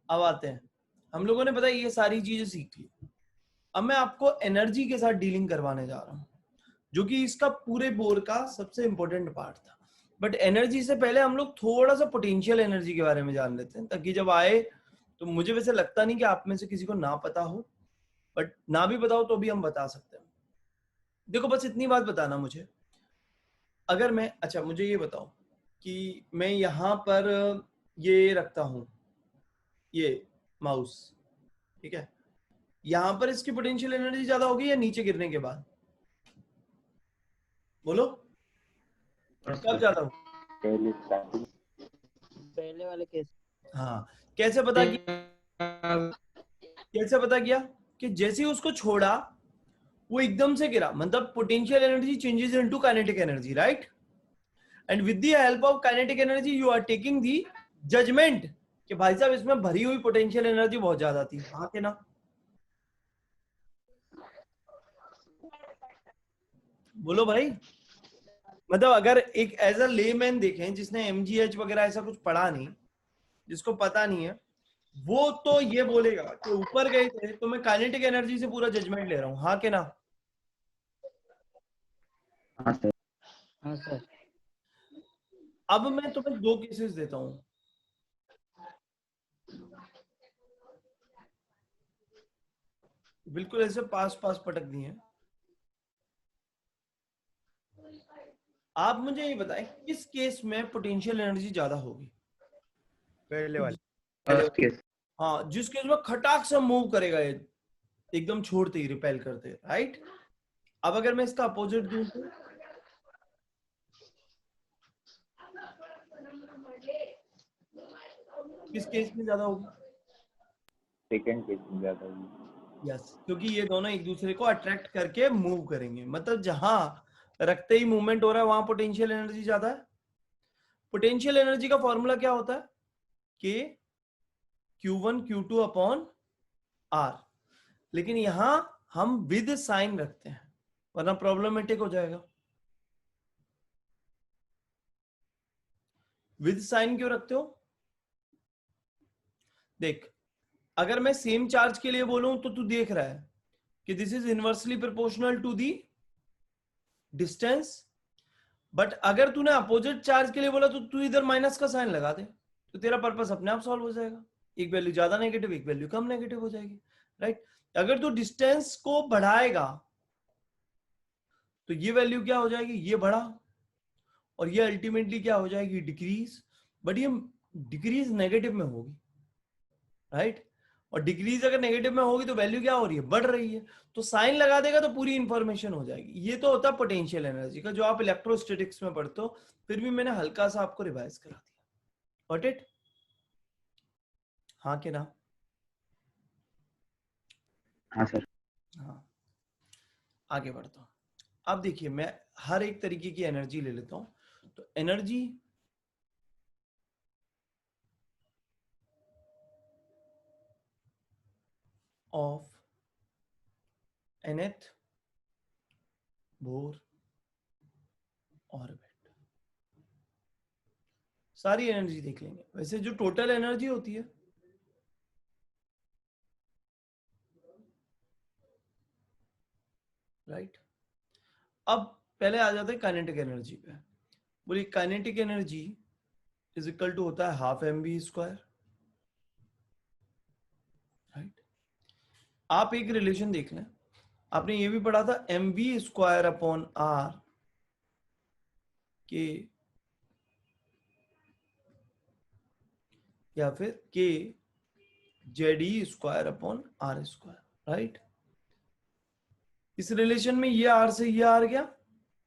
अब आते हैं, हम लोगों ने पता है ये सारी चीजें सीख ली। अब मैं आपको एनर्जी के साथ डीलिंग करवाने जा रहा हूँ, जो कि इसका पूरे बोर का सबसे इंपॉर्टेंट पार्ट था। बट एनर्जी से पहले हम लोग थोड़ा सा पोटेंशियल एनर्जी के बारे में जान लेते हैं, ताकि जब आए तो मुझे वैसे लगता नहीं कि आप में से किसी को ना पता हो, बट ना भी पता हो तो भी हम बता सकते हैं। देखो बस इतनी बात बताना मुझे, अगर मैं, अच्छा मुझे ये बताओ कि मैं यहाँ पर ये रखता हूँ, ये माउस, ठीक है, यहाँ पर इसकी पोटेंशियल एनर्जी ज्यादा होगी या नीचे गिरने के बाद? बोलो कब ज्यादा होगी? पहले वाले केस। हाँ, कैसे पता किया? कैसे पता किया कि जैसे ही उसको छोड़ा वो एकदम से गिरा, मतलब potential energy changes into kinetic energy, right? And with the help of kinetic energy you are taking the judgement कि भाई साहब इसमें भरी हुई पोटेंशियल एनर्जी बहुत ज्यादा थी, हाँ के ना? बोलो भाई। मतलब अगर एक एज अ लेमैन देखें जिसने एमजीएच वगैरह ऐसा कुछ पढ़ा नहीं, जिसको पता नहीं है, वो तो ये बोलेगा कि ऊपर गए थे तो मैं काइनेटिक एनर्जी से पूरा जजमेंट ले रहा हूँ, हाँ के ना? हाँ सर। हाँ सर। अब मैं तुम्हें दो केसेस देता हूँ, बिल्कुल ऐसे पास पास पटक दिए हैं। आप मुझे ये बताएं किस केस में पोटेंशियल एनर्जी ज्यादा होगी? पहले वाले। First case. हाँ, जिस केस में खटाक से मूव करेगा ये, एकदम छोड़ते ही, रिपेल करते, राइट? अब अगर मैं इसका अपोजिट दूं तो किस केस में ज्यादा होगी? सेकंड केस में ज्यादा होगी। यस, क्योंकि ये दोनों एक दूसरे को अट्रैक्ट करके मूव करेंगे, मतलब जहां रखते ही मूवमेंट हो रहा है वहां पोटेंशियल एनर्जी ज्यादा है। पोटेंशियल एनर्जी का फॉर्मूला क्या होता है? के Q1 Q2 अपॉन R, लेकिन यहां हम विद साइन रखते हैं वरना प्रॉब्लमेटिक हो जाएगा। विद साइन क्यों रखते हो? देख, अगर मैं सेम चार्ज के लिए बोलूं तो तू देख रहा है कि this is inversely proportional to the distance, but अगर तूने अपोजिट चार्ज के लिए बोला तो तू इधर माइनस का साइन लगा दे, तो तेरा पर्पस अपने आप सॉल्व हो जाएगा। एक वैल्यू ज्यादा नेगेटिव, एक वैल्यू कम नेगेटिव हो जाएगी, राइट? अगर तू डिस्टेंस को बढ़ाएगा तो ये वैल्यू क्या हो जाएगी? ये बढ़ा, और ये अल्टीमेटली क्या हो जाएगी? डिक्रीज, बट ये डिक्रीज नेगेटिव में होगी, राइट? और डिक्रीज अगर नेगेटिव में होगी तो वैल्यू क्या हो रही है? बढ़ रही है। तो साइन लगा देगा तो पूरी इंफॉर्मेशन हो जाएगी। ये तो होता है पोटेंशियल एनर्जी का, जो आप इलेक्ट्रोस्टैटिक्स में पढ़ते हो, फिर भी मैंने हल्का सा आपको रिवाइज करा दिया। Got it? हाँ कि ना? हाँ सर। हाँ, आगे बढ़ता हूं। अब देखिए, मैं हर एक तरीके की एनर्जी ले लेता हूं। तो energy of nth Bohr orbit, सारी एनर्जी देख लेंगे। वैसे जो टोटल एनर्जी होती है, राइट? अब पहले आ जाते हैं काइनेटिक एनर्जी पे। बोलिए kinetic energy is equal to होता है हाफ mv स्क्वायर, राइट? आप एक रिलेशन देख लें, आपने ये भी पढ़ा था mv स्क्वायर अपॉन r के, या फिर K Z square upon R square, right? इस रिलेशन में ये r से ये r गया।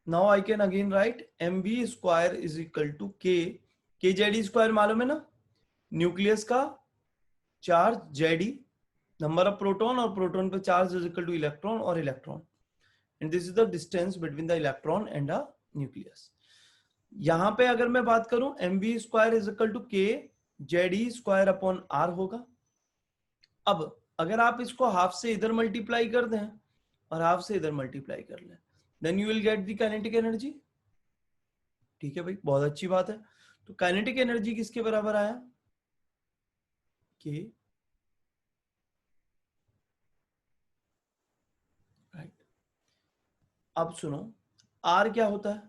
Now I can again write mv square is equal to K Z square मालूम है ना, न्यूक्लियस का charge Z, number of proton, और प्रोटॉन पे charge is equal to electron, और electron, and this is the distance between the electron and the nucleus. यहां पे अगर मैं बात करूं, mv square is equal to K Z square upon are होगा। अब अगर आप इसको हाफ से इधर मल्टीप्लाई कर दें और हाफ से इधर मल्टीप्लाई कर लें, then you will get the kinetic energy. ठीक है भाई, बहुत अच्छी बात है। तो काइनेटिक एनर्जी किसके बराबर आया? के अब सुनो, आर क्या होता है?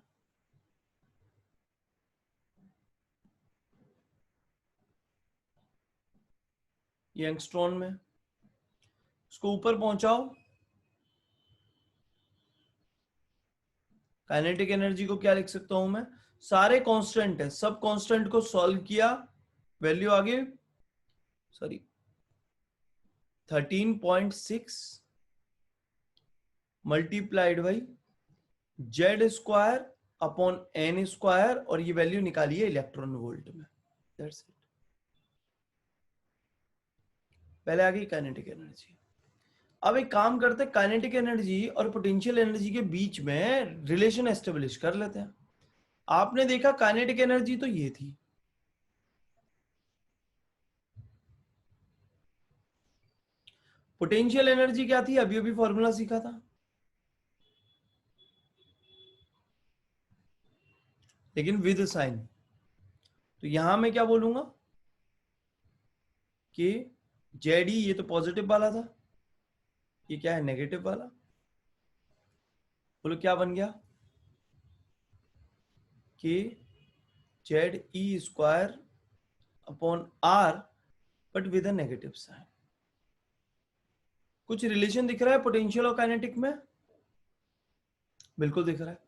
यंगस्ट्रॉन में उसको ऊपर पहुंचाओ, काइनेटिक एनर्जी को क्या लिख सकता हूं मैं? सारे कांस्टेंट है, सब कांस्टेंट को सॉल्व किया, वैल्यू आ गई, sorry 13.6 multiplied by Z square upon n square, और ये वैल्यू निकालिए इलेक्ट्रॉन वोल्ट में। That's it. पहले आ गई काइनेटिक एनर्जी। अब एक काम करते हैं, काइनेटिक एनर्जी और पोटेंशियल एनर्जी के बीच में रिलेशन एस्टेब्लिश कर लेते हैं। आपने देखा काइनेटिक एनर्जी तो ये थी, पोटेंशियल एनर्जी क्या थी? अभी अभी फॉर्मूला सीखा था, लेकिन विद साइन। तो यहां मैं क्या बोलूंगा कि जेड ई, ये तो पॉजिटिव वाला था, ये क्या है? नेगेटिव वाला। बोलो क्या बन गया? कि Z e square upon r, but with a negative sign. कुछ रिलेशन दिख रहा है पोटेंशियल और काइनेटिक में? बिल्कुल दिख रहा है।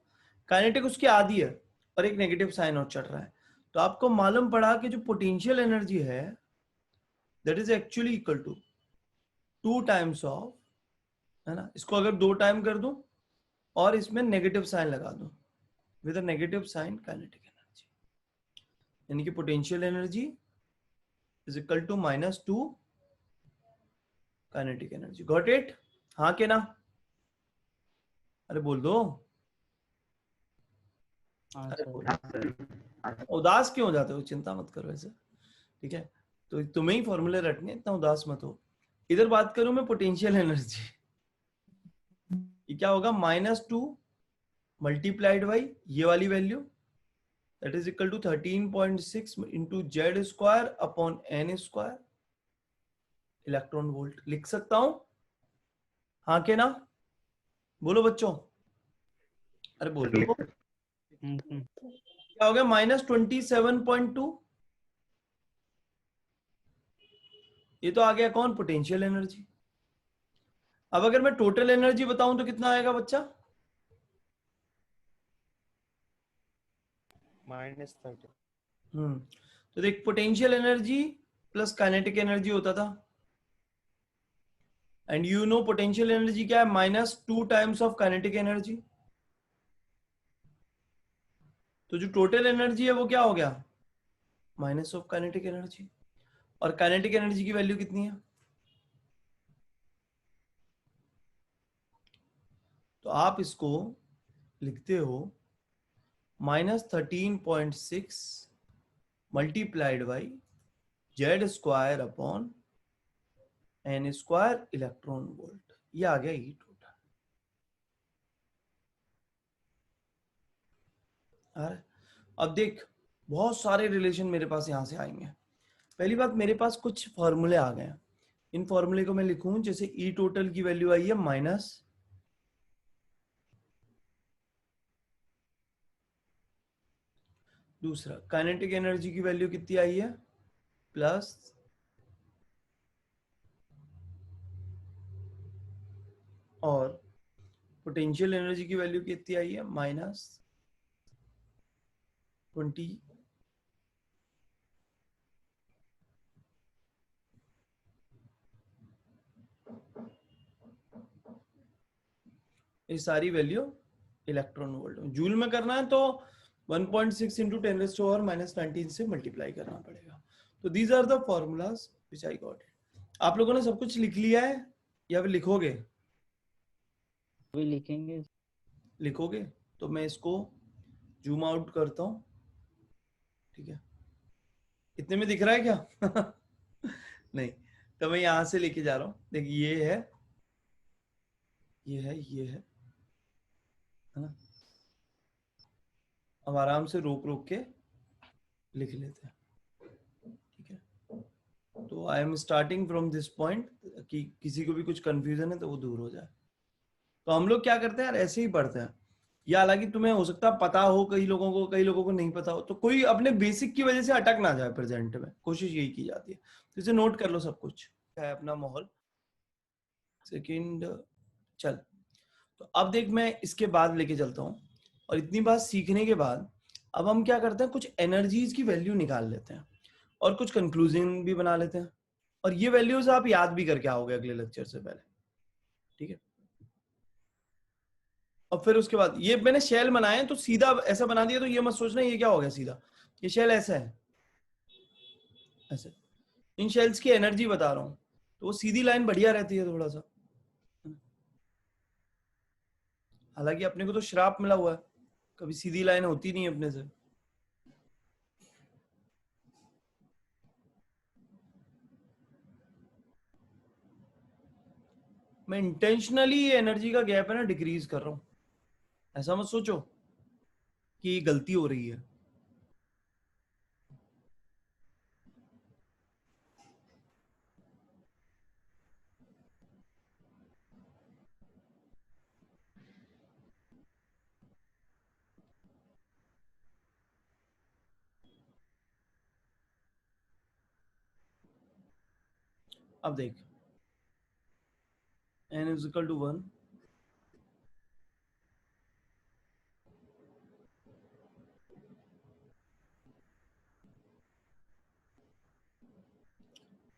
काइनेटिक उसकी आधी है और एक नेगेटिव साइन और चढ़ रहा है। तो आपको मालूम पड़ा कि जो पोटेंशियल एनर्जी है that is actually equal to 2 times of, है ना, इसको अगर 2 टाइम कर दूं और इसमें नेगेटिव साइन लगा दूं, with a negative sign kinetic energy, यानी कि potential energy is equal to -2 kinetic energy. Got it? हाँ के ना? अरे बोल दो। हाँ अरे सर। बोल। उदास क्यों हो जाते हो? चिंता मत करो ऐसे, ठीक है? तो तुम्हें ही फॉर्मूले रटने, इतना उदास मत हो। इधर बात करूं मैं पोटेंशियल एनर्जी, ये क्या होगा? -2 मल्टीप्लाइड बाई ये वाली value, that is equal to 13.6 into Z square upon n square electron volt. लिख सकता हूं? हाँ के ना? बोलो बच्चों, अरे बोलो। क्या हो गया? -27.2। ये तो आ गया कौन? Potential energy. अब अगर मैं टोटल एनर्जी बताऊं तो कितना आएगा बच्चा? -30। तो देख, potential energy plus kinetic energy होता था, and you know potential energy क्या है? -2 टाइम्स ऑफ काइनेटिक एनर्जी। तो जो टोटल एनर्जी है वो क्या हो गया? Minus of kinetic energy. और काइनेटिक एनर्जी की वैल्यू कितनी है? तो आप इसको लिखते हो -13.6 multiplied by Z square upon n square electron volt. ये आ गया ई टोटल। अब देख, बहुत सारे रिलेशन मेरे पास यहां से आएंगे। पहली बात, मेरे पास कुछ फॉर्मूले आ गए हैं, इन फॉर्मूले को मैं लिखूं, जैसे ई टोटल की वैल्यू आई है माइनस, दूसरा काइनेटिक एनर्जी की वैल्यू कितनी आई है? प्लस, और पोटेंशियल एनर्जी की वैल्यू कितनी आई है? -20। ये सारी वैल्यू इलेक्ट्रॉन वोल्ट में। जूल में करना है तो 1.6 इंटू 10⁻⁻19 से मल्टीप्लाई करना पड़ेगा। तो these are the formulas which I got it. आप लोगों ने सब कुछ लिख लिया है या फिर लिखोगे? अभी लिखेंगे। लिखोगे तो मैं इसको जूम आउट करता हूँ, ठीक है? इतने में दिख रहा है क्या? नहीं, तो मैं यहां से लेके जा रहा हूँ। देखिए ये है, ये है, ये है ना? अब आराम से रोक रोक के लिख लेते हैं, ठीक है? तो I am starting from this point, कि किसी को भी कुछ कंफ्यूजन है तो वो दूर हो जाए। तो हम लोग क्या करते हैं यार, ऐसे ही पढ़ते हैं। या हालांकि तुम्हें हो सकता है पता हो, कई लोगों को नहीं पता हो, तो कोई अपने बेसिक की वजह से अटक ना जाए प्रेजेंट में, कोशिश यही की जाती है। तो इसे नोट कर लो सब कुछ है अपना माहौल। सेकंड चल, तो अब देख मैं इसके बाद लेके चलता हूँ, और इतनी बात सीखने के बाद अब हम क्या करते हैं, कुछ एनर्जीज की वैल्यू निकाल लेते हैं और कुछ कंक्लूजन भी बना लेते हैं, और ये वैल्यूज आप याद भी करके आओगे अगले लेक्चर से पहले, ठीक है। और फिर उसके बाद ये मैंने शेल बनाए तो सीधा ऐसा बना दिया, तो ये मत सोचना ये क्या हो गया सीधा, ये शेल ऐसा है, ऐसे। इन शेल्स की एनर्जी बता रहा हूं, तो वो सीधी लाइन बढ़िया रहती है थोड़ा सा। हालांकि अपने को तो श्राप मिला हुआ है, कभी सीधी लाइन होती नहीं अपने से। मैं इंटेंशनली ये एनर्जी का गैप है ना डिक्रीज कर रहा हूं, ऐसा मत सोचो कि ये गलती हो रही है। अब देख n is equal to 1,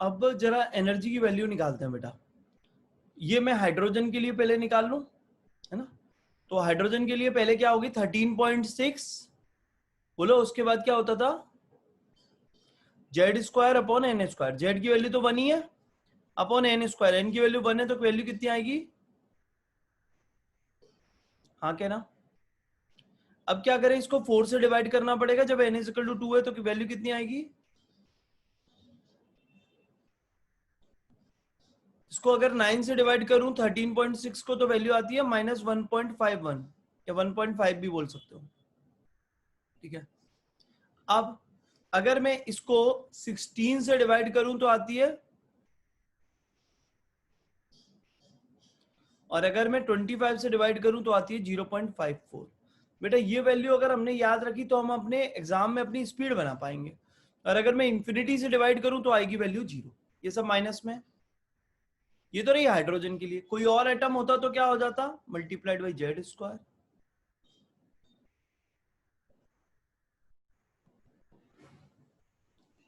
अब जरा एनर्जी की वैल्यू निकालते हैं बेटा। ये मैं हाइड्रोजन के लिए पहले निकाल लूं, है ना। तो हाइड्रोजन के लिए पहले क्या होगी 13.6, बोलो उसके बाद क्या होता था Z square upon n square. Z की वैल्यू तो 1 ही है, अपॉन एन स्क्वायर, एन की वैल्यू 1 है, तो वैल्यू कितनी आएगी, हाँ क्या ना। अब क्या करें, इसको 4 से डिवाइड करना पड़ेगा, जब n इक्वल टू 2 है तो वैल्यू कितनी आएगी, इसको अगर 9 से डिवाइड करूं 13.6 को, तो वैल्यू आती है -1.51 या 1.5 भी बोल सकते हो, ठीक है। अब अगर मैं इसको 16 से डिवाइड करूं तो आती है, और अगर मैं 25 से डिवाइड करूं तो आती है 0.54। बेटा ये वैल्यू अगर हमने याद रखी तो हम अपने एग्जाम में अपनी स्पीड बना पाएंगे, और अगर मैं इंफिनिटी से डिवाइड करूं तो आएगी वैल्यू 0। ये सब माइनस में, ये तो रही हाइड्रोजन के लिए। कोई और एटम होता तो क्या हो जाता, मल्टीप्लाइड बाई जेड स्क्वायर।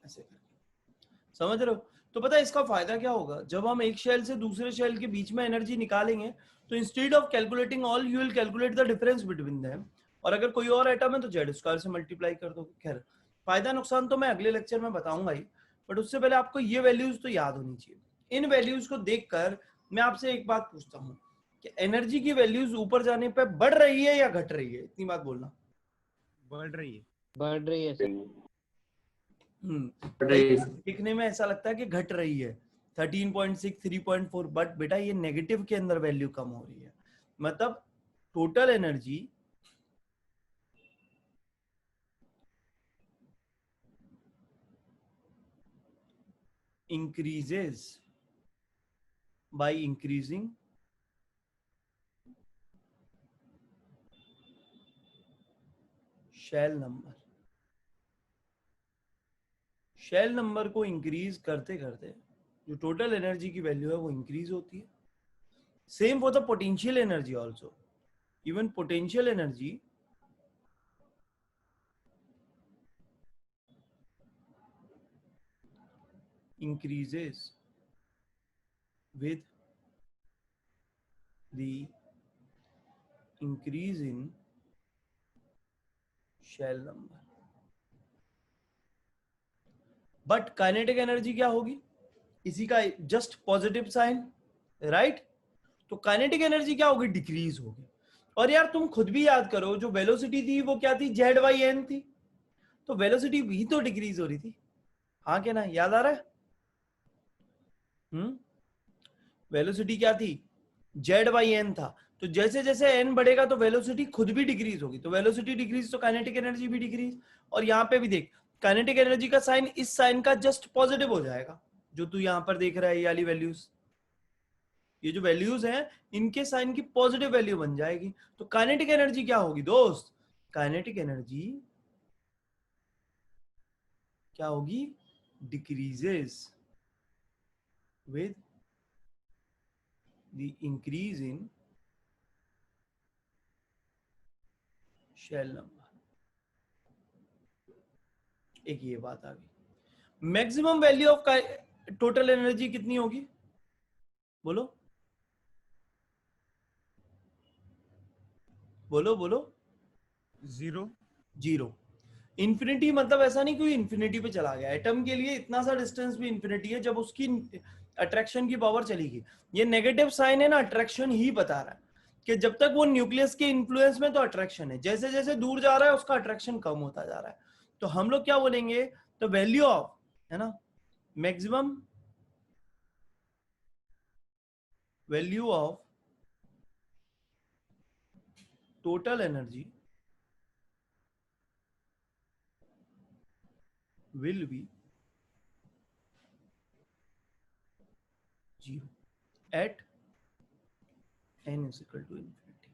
ऐसे समझ रहे हो। तो पता है इसका फायदा क्या होगा, जब हम एक शेल से दूसरे शेल के बीच में एनर्जी निकालेंगे, तो instead of calculating all you will calculate the difference between them, और अगर कोई और एटम है तो जेड स्क्वायर से मल्टीप्लाई कर दो। खैर फायदा नुकसान तो मैं अगले लेक्चर में बताऊंगा ही, बट उससे पहले आपको ये वैल्यूज तो याद होनी चाहिए। इन वैल्यूज को देखकर मैं आपसे एक बात पूछता हूँ कि एनर्जी की वैल्यूज ऊपर जाने पर बढ़ रही है या घट रही है, इतनी बात बोलना। बढ़ रही है। बढ़ रही है सर। दिखने में ऐसा लगता है कि घट रही है 13.6 3.4, बट बेटा ये नेगेटिव के अंदर वैल्यू कम हो रही है, मतलब total energy increases by increasing shell number. Shell number को इंक्रीज करते करते जो टोटल एनर्जी की वैल्यू है वो इंक्रीज होती है। Same for the potential energy also, even potential energy increases with the increase in shell number। But kinetic energy क्या होगी, इसी का जस्ट पॉजिटिव साइन, राइट। तो काइनेटिक एनर्जी क्या होगी, डिक्रीज होगी। और यार तुम खुद भी याद करो, जो वेलोसिटी थी वो क्या थी, जेड वाई एन थी, तो वेलोसिटी भी तो डिक्रीज हो रही थी, हाँ क्या ना, याद आ रहा है। वेलोसिटी क्या थी, जेड वाई एन था, तो जैसे जैसे एन बढ़ेगा तो वेलोसिटी खुद भी डिक्रीज होगी, तो वेलोसिटी डिक्रीज तो काइनेटिक एनर्जी भी डिक्रीज। और यहाँ पे भी देख, काइनेटिक एनर्जी का साइन इस साइन का जस्ट पॉजिटिव हो जाएगा, जो तू यहाँ पर देख रहा है ये वाली वैल्यूज, ये जो वैल्यूज हैं इनके साइन की पॉजिटिव वैल्यू बन जाएगी। तो काइनेटिक एनर्जी क्या होगी दोस्त? काइनेटिक एनर्जी क्या होगी? Decreases with the increase in shell number. एक ये बात आ गई। Maximum value of total energy कितनी होगी? बोलो बोलो बोलो। 0 जीरो। इंफिनिटी मतलब ऐसा नहीं कोई इंफिनिटी पे चला गया। एटम के लिए इतना सा डिस्टेंस भी इंफिनिटी है जब उसकी अट्रैक्शन की पावर चली गई। ये नेगेटिव साइन है ना, अट्रैक्शन ही बता रहा है कि जब तक वो न्यूक्लियस के इन्फ्लुएंस में तो अट्रैक्शन है, जैसे जैसे दूर जा रहा है उसका अट्रैक्शन कम होता जा रहा है। तो हम लोग क्या बोलेंगे? तो वैल्यू ऑफ, है ना, maximum value of total energy will be 0 at n is equal to infinity।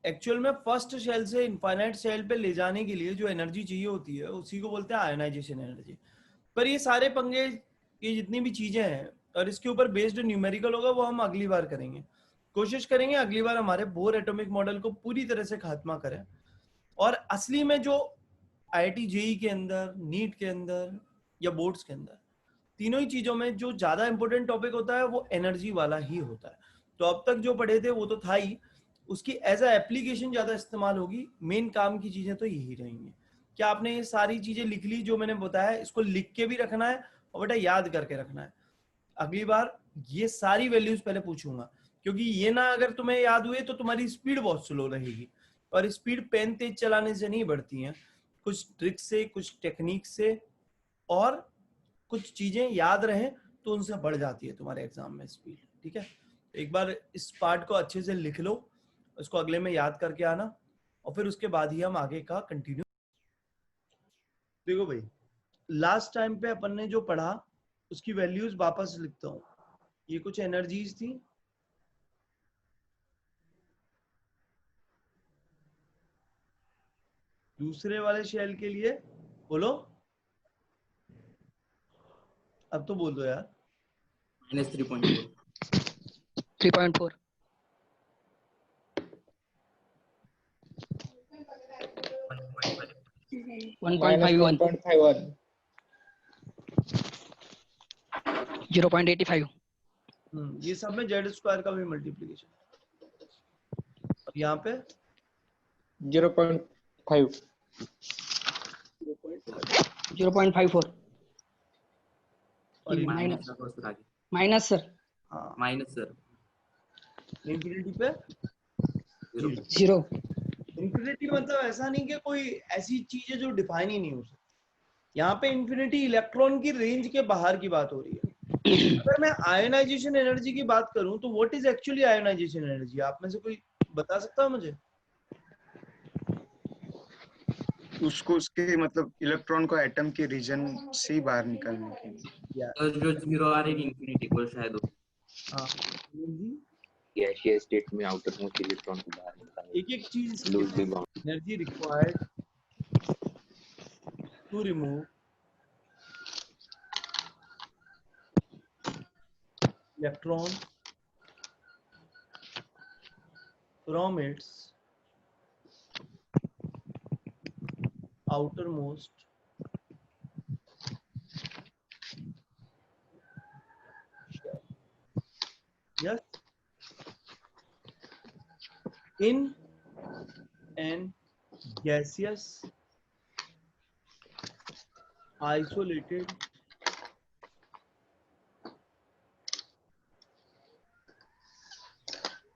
Actual में फर्स्ट शेल से इनफाइनाइट शेल पे ले जाने के लिए जो एनर्जी चाहिए होती है उसी को बोलते हैं आयोनाइजेशन एनर्जी। पर ये सारे पंगे, ये जितनी भी चीजें हैं और इसके ऊपर बेस्ड न्यूमेरिकल होगा वो हम अगली बार करेंगे। कोशिश करेंगे अगली बार हमारे बोर एटॉमिक मॉडल को पूरी तरह से खात्मा करें और असली में जो IIT जेई के अंदर, नीट के अंदर या बोर्ड्स के अंदर, तीनों ही चीजों में जो ज्यादा इंपॉर्टेंट टॉपिक होता है वो एनर्जी वाला ही होता है। तो अब तक जो पढ़े थे वो तो था ही, उसकी एज अ एप्लीकेशन ज्यादा इस्तेमाल होगी। मेन काम की चीजें तो यही रहेंगी। क्या आपने ये सारी चीजें लिख ली जो मैंने बताया? इसको लिख के भी रखना है और बेटा याद करके रखना है। अगली बार ये सारी वैल्यूज पहले पूछूंगा, क्योंकि ये ना अगर तुम्हें याद हुए तो तुम्हारी स्पीड बहुत स्लो रहेगी। और स्पीड पेन तेज चलाने से नहीं बढ़ती है, कुछ ट्रिक से, कुछ टेक्निक से और कुछ चीजें याद रहें तो उनसे बढ़ जाती है तुम्हारे एग्जाम में स्पीड। ठीक है, एक बार इस पार्ट को अच्छे से लिख लो, उसको अगले में याद करके आना और फिर उसके बाद ही हम आगे का कंटिन्यू। देखो भाई, लास्ट टाइम पे अपन ने जो पढ़ा उसकी वैल्यूज वापस लिखता हूँ। ये कुछ एनर्जीज थी, दूसरे वाले शेल के लिए बोलो, अब तो बोल दो यार। -3.4 3.4 1.51 -1.51 0.85 ये सब में जेड स्क्वायर का भी मल्टीप्लीकेशन। और यहाँ पे 0.5 0.54 और माइनस सर हाँ, माइनस सर इंफिनिटी पे 0 इंफिनिटी मतलब ऐसा नहीं कि कोई ऐसी चीज है जो डिफाइन ही नहीं हो सकती। यहाँ पे इंफिनिटी इलेक्ट्रॉन की रेंज के बाहर की बात हो रही है। अगर मैं आयोनाइजेशन एनर्जी की बात करूं तो what is actually ionization energy? आप में से कोई बता सकता है मुझे? उसको उसके मतलब इलेक्ट्रॉन को एटम के रीजन से ही बाहर निकालने के लिए। तो जो 0 आ रही है इंफिनिटी को शायद हो। हाँ, एनर्जी गैसियस स्टेट में आउटर मोस्ट इलेक्ट्रॉन को बाहर निकालने एक एक चीज loosely bound energy required to remove electron from its outermost shell. Yes, in an gaseous isolated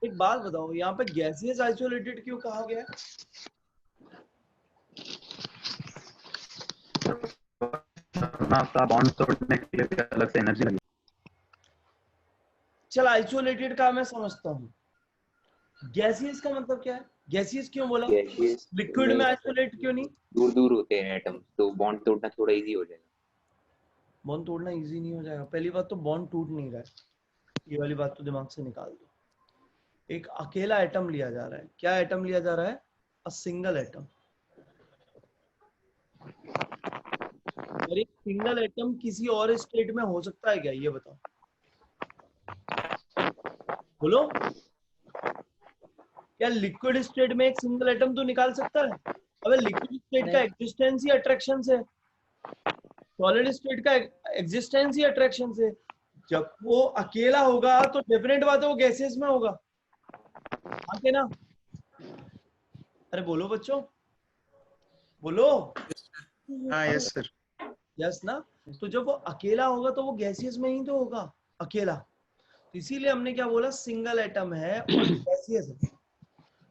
एक बात बताओ, यहाँ पे गैसियस आइसोलेटेड क्यों कहा गया? आपका बॉन्ड तोड़ने के लिए भी अलग से एनर्जी लगी। चल आइसोलेटेड का मैं समझता हूँ, गैसियस का मतलब क्या है? गैसियस क्यों बोला? गैसियस लिक्विड में आइसोलेट क्यों नहीं? दूर दूर होते हैं एटम, तो बॉन्ड तोड़ना थोड़ा इजी हो जाएगा। बॉन्ड तोड़ना इजी नहीं हो जाएगा। पहली बात तो बॉन्ड टूट नहीं रहा है, ये वाली बात तो दिमाग से निकाल दो। एक अकेला एटम लिया जा रहा है। क्या एटम लिया जा रहा है? A single atom. और एक सिंगल एटम किसी और स्टेट में हो सकता है क्या? ये बताओ, बोलो। क्या लिक्विड स्टेट में एक सिंगल एटम तो निकाल सकता है? अबे लिक्विड स्टेट का एग्जिस्टेंस ही अट्रैक्शन से, सॉलिड स्टेट का एग्जिस्टेंस ही अट्रैक्शन से। जब वो अकेला होगा तो डेफिनेट बात है वो गैसेस में होगा, आके ना। अरे बोलो बच्चों, बोलो। हाँ यस सर। यस ना। तो जब वो अकेला होगा तो वो गैसियस में ही तो होगा, अकेला। तो इसीलिए हमने क्या बोला, सिंगल एटम है और गैसियस है,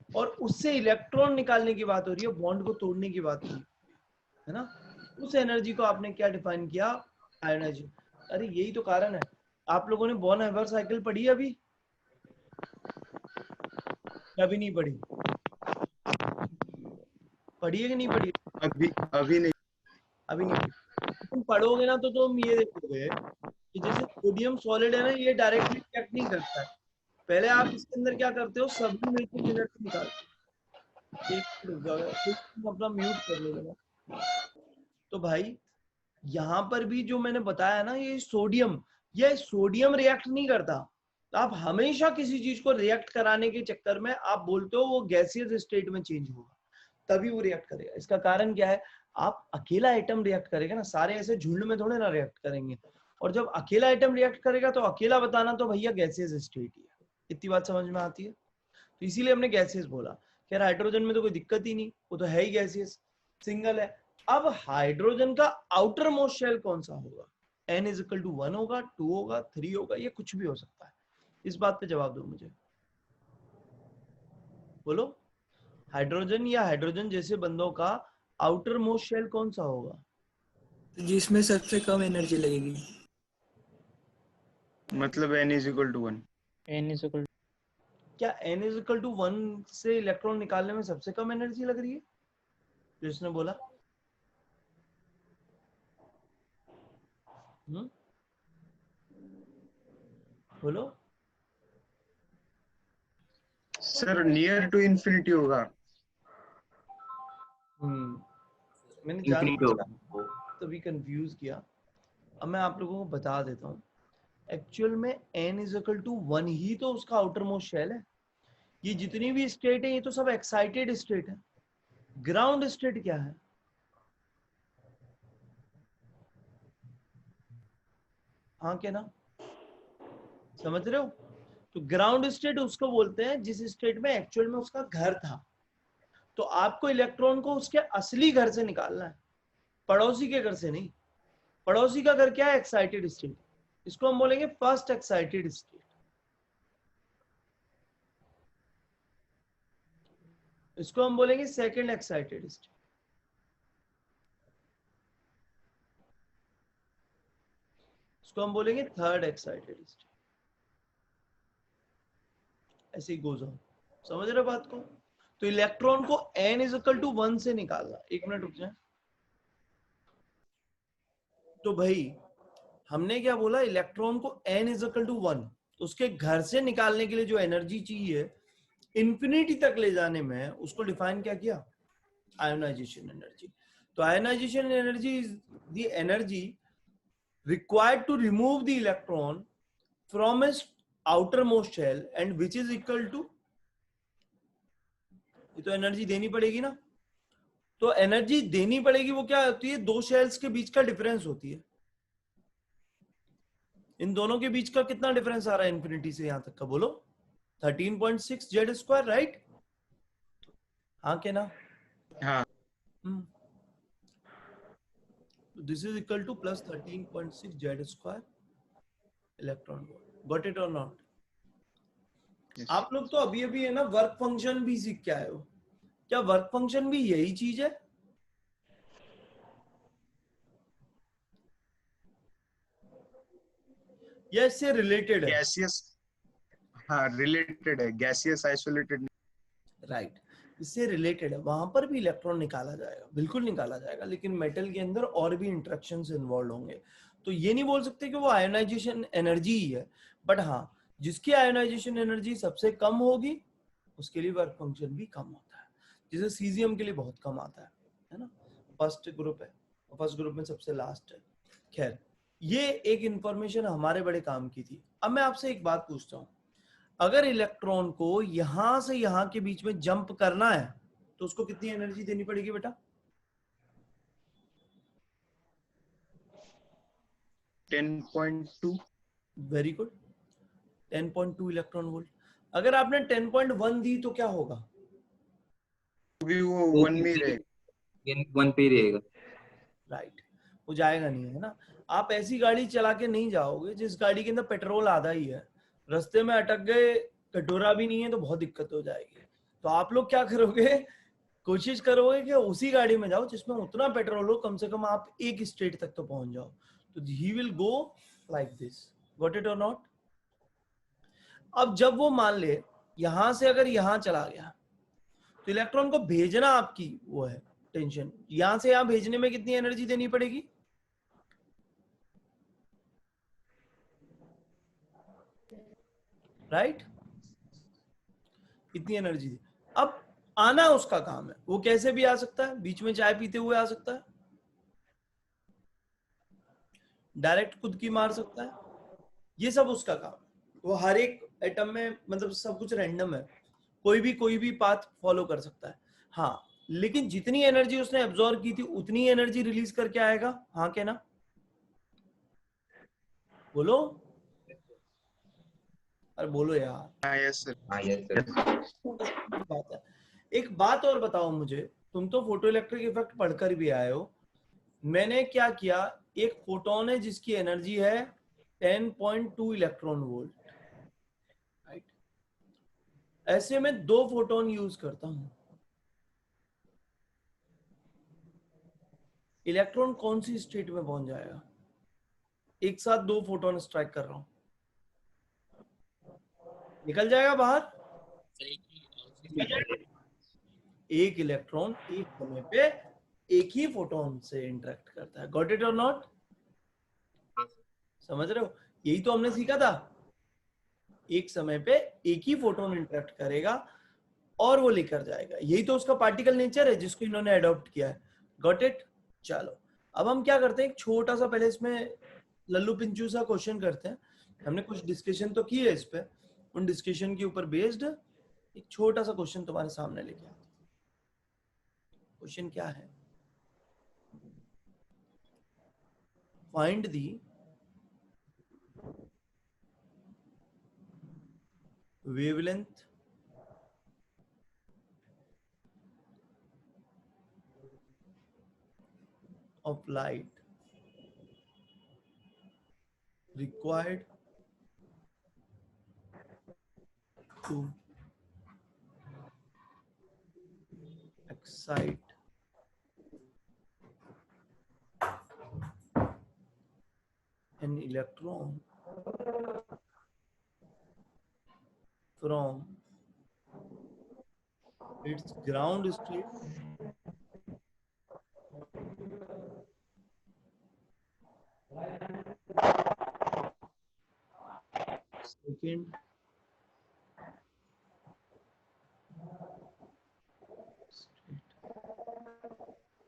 और उससे इलेक्ट्रॉन निकालने की बात हो रही है, बॉन्ड को तोड़ने की बात हो रही है ना। उस एनर्जी को आपने क्या डिफाइन किया? आयोनाइजेशन। अरे यही तो कारण है। आप लोगों ने बॉर्न हैबर साइकिल पढ़ी है अभी? कभी नहीं पढ़ी? पढ़ी है कि नहीं पढ़ी? अभी नहीं। अभी नहीं पढ़ी। तुम पढ़ोगे ना तो तुम ये देखोगे कि जैसे सोडियम सॉलिड है ना, ये डायरेक्टली रिएक्ट नहीं करता है। पहले आप इसके अंदर क्या करते हो, सब्लिमेटिंग एनर्जी निकालते हो। एक मिनट रुक जाओ, तुम अपना म्यूट कर लो जरा। तो भाई यहाँ पर भी जो मैंने बताया ना, ये सोडियम रिएक्ट नहीं करता। तो आप हमेशा किसी चीज को रिएक्ट कराने के चक्कर में आप बोलते हो वो गैसियस स्टेट में चेंज होगा, तभी वो रिएक्ट करेगा। इसका कारण क्या है? आप अकेला आइटम रिएक्ट करेगा ना, सारे ऐसे झुंड में थोड़े ना रिएक्ट करेंगे। और जब अकेला आइटम रिएक्ट करेगा तो अकेला बताना तो भैया गैसियस स्टेट ही है। इतनी बात समझ में आती है? तो इसीलिए हमने गैसियस बोला। खैर हाइड्रोजन में तो कोई दिक्कत ही नहीं, वो तो है ही गैसियस, सिंगल है। अब हाइड्रोजन का आउटर मोस्ट शेल कौन सा होगा? n=1 होगा, 2 होगा, 3 होगा, ये कुछ भी हो सकता है। इस बात पे जवाब दो मुझे, बोलो। हाइड्रोजन या हाइड्रोजन जैसे बंदों का आउटर मोस्ट शेल कौन सा होगा? जिसमें सबसे कम एनर्जी लगेगी। मतलब n=1। क्या n=1 से इलेक्ट्रॉन निकालने में सबसे कम एनर्जी लग रही है? जिसने बोला बोलो। सर नियर टू इन्फिनिटी होगा। मैंने इंफिनिटी होगा। तभी कंफ्यूज किया। अब मैं आप लोगों को बता देता हूँ, एक्चुअल में n=1 ही तो उसका आउटर मोस्ट शेल है। ये जितनी भी स्टेट है ये तो सब एक्साइटेड स्टेट है। ग्राउंड स्टेट क्या है? हाँ क्या ना, समझ रहे हो? तो ग्राउंड स्टेट उसको बोलते हैं जिस स्टेट में एक्चुअल में उसका घर था। तो आपको इलेक्ट्रॉन को उसके असली घर से निकालना है, पड़ोसी के घर से नहीं। पड़ोसी का घर क्या है? Excited state. इसको हम बोलेंगे फर्स्ट एक्साइटेड स्टेट। इसको हम बोलेंगे सेकंड एक्साइटेड स्टेट। इसको हम बोलेंगे थर्ड एक्साइटेड स्टेट। ऐसे ही गोज ऑन। समझ रहे हो बात को? तो इलेक्ट्रॉन को n=1 से निकालना। एक मिनट रुक जाए। तो भाई हमने क्या बोला, इलेक्ट्रॉन को n=1, उसके घर से निकालने के लिए जो एनर्जी चाहिए इंफिनिटी तक ले जाने में, उसको डिफाइन क्या किया? Ionisation energy. तो ionisation energy is the energy required to remove the electron from its outermost shell and which is equal to, ये तो एनर्जी देनी पड़ेगी ना। तो एनर्जी देनी पड़ेगी, वो क्या होती है? दो शेल्स के बीच का डिफरेंस होती है। इन दोनों के बीच का कितना डिफरेंस आ रहा है इंफिनिटी से यहां तक का? बोलो 13.6 Z², राइट? हाँ के ना? हाँ। This is equal to plus 13.6 Z² electron volt. Got it और नॉट? Yes. आप लोग तो अभी अभी है ना वर्क फंक्शन भी सीख के आए हो। क्या वर्क फंक्शन भी यही चीज है? या इससे रिलेटेड है? गैसियस, हाँ रिलेटेड है, गैसियस आइसोलेटेड। राइट, इससे रिलेटेड है। वहां पर भी इलेक्ट्रॉन निकाला जाएगा, बिल्कुल निकाला जाएगा, लेकिन मेटल के अंदर और भी इंटरेक्शंस इन्वॉल्व होंगे। तो ये नहीं बोल सकते कि वो आयोनाइजेशन एनर्जी ही है, बट हाँ जिसकी आयोनाइजेशन एनर्जी सबसे कम होगी उसके लिए वर्क फंक्शन भी कम होता है, जैसे सीजियम के लिए बहुत कम आता है ना, फर्स्ट ग्रुप है, फर्स्ट ग्रुप में सबसे लास्ट है। खैर, ये एक इंफॉर्मेशन हमारे बड़े काम की थी। अब मैं आपसे एक बात पूछता हूं, अगर इलेक्ट्रॉन को यहां से यहां के बीच में जंप करना है तो उसको कितनी एनर्जी देनी पड़ेगी बेटा? 10.2। Very good, 10.2 electron volt. अगर आपने 10.1 दी तो क्या होगा? भी वो 1 में ही रहेगा। 1 पे ही रहेगा। राइट, वो जाएगा नहीं, है ना। आप ऐसी गाड़ी चला के नहीं जाओगे जिस गाड़ी के अंदर पेट्रोल आधा ही है, रास्ते में अटक गए, कटोरा भी नहीं है, तो बहुत दिक्कत हो जाएगी। तो आप लोग क्या करोगे, कोशिश करोगे कि उसी गाड़ी में जाओ जिसमें उतना पेट्रोल हो, कम से कम आप एक स्टेट तक तो पहुंच जाओ। तो he will go like this, got it और नॉट? अब जब वो मान ले यहां से अगर यहां चला गया तो इलेक्ट्रॉन को भेजना आपकी वो है टेंशन, यहां से यहां भेजने में कितनी एनर्जी देनी पड़ेगी? राइट, इतनी एनर्जी। अब आना उसका काम है, वो कैसे भी आ सकता है, बीच में चाय पीते हुए आ सकता है, डायरेक्ट खुद की मार सकता है, ये सब उसका काम है। वो हर एक एटम में मतलब सब कुछ रैंडम है, कोई भी पाथ फॉलो कर सकता है। हाँ, लेकिन जितनी एनर्जी उसने एब्जॉर्ब की थी उतनी एनर्जी रिलीज करके आएगा। हाँ के ना? बोलो, अरे बोलो यार। हाँ यस सर। हाँ यस सर। बात है। एक बात और बताओ मुझे, तुम तो फोटो इलेक्ट्रिक इफेक्ट पढ़कर भी आए हो, मैंने क्या किया, एक फोटोन है जिसकी एनर्जी है 10.2 इलेक्ट्रॉन वोल्ट, राइट। ऐसे में 2 फोटोन यूज करता हूं, इलेक्ट्रॉन कौन सी स्टेट में पहुंच जाएगा? एक साथ 2 फोटोन स्ट्राइक कर रहा हूं, निकल जाएगा बाहर। एक इलेक्ट्रॉन एक समय पे एक ही फोटोन से इंटरेक्ट करता है, गॉट इट और नॉट? समझ रहे हो? यही तो हमने सीखा था, एक समय पे एक ही फोटोन इंटरेक्ट करेगा और वो लेकर जाएगा। यही तो उसका पार्टिकल नेचर है जिसको इन्होंने अडॉप्ट किया है, गॉट इट? चलो, अब हम क्या करते हैं, एक छोटा सा पहले इसमें लल्लू पिंचू सा क्वेश्चन करते हैं। हमने कुछ डिस्कशन तो की है इस पे, उन डिस्कशन के ऊपर बेस्ड एक छोटा सा क्वेश्चन तुम्हारे सामने लेके आते हैं। क्वेश्चन क्या है, find the wavelength of light required to excite an electron from its ground state second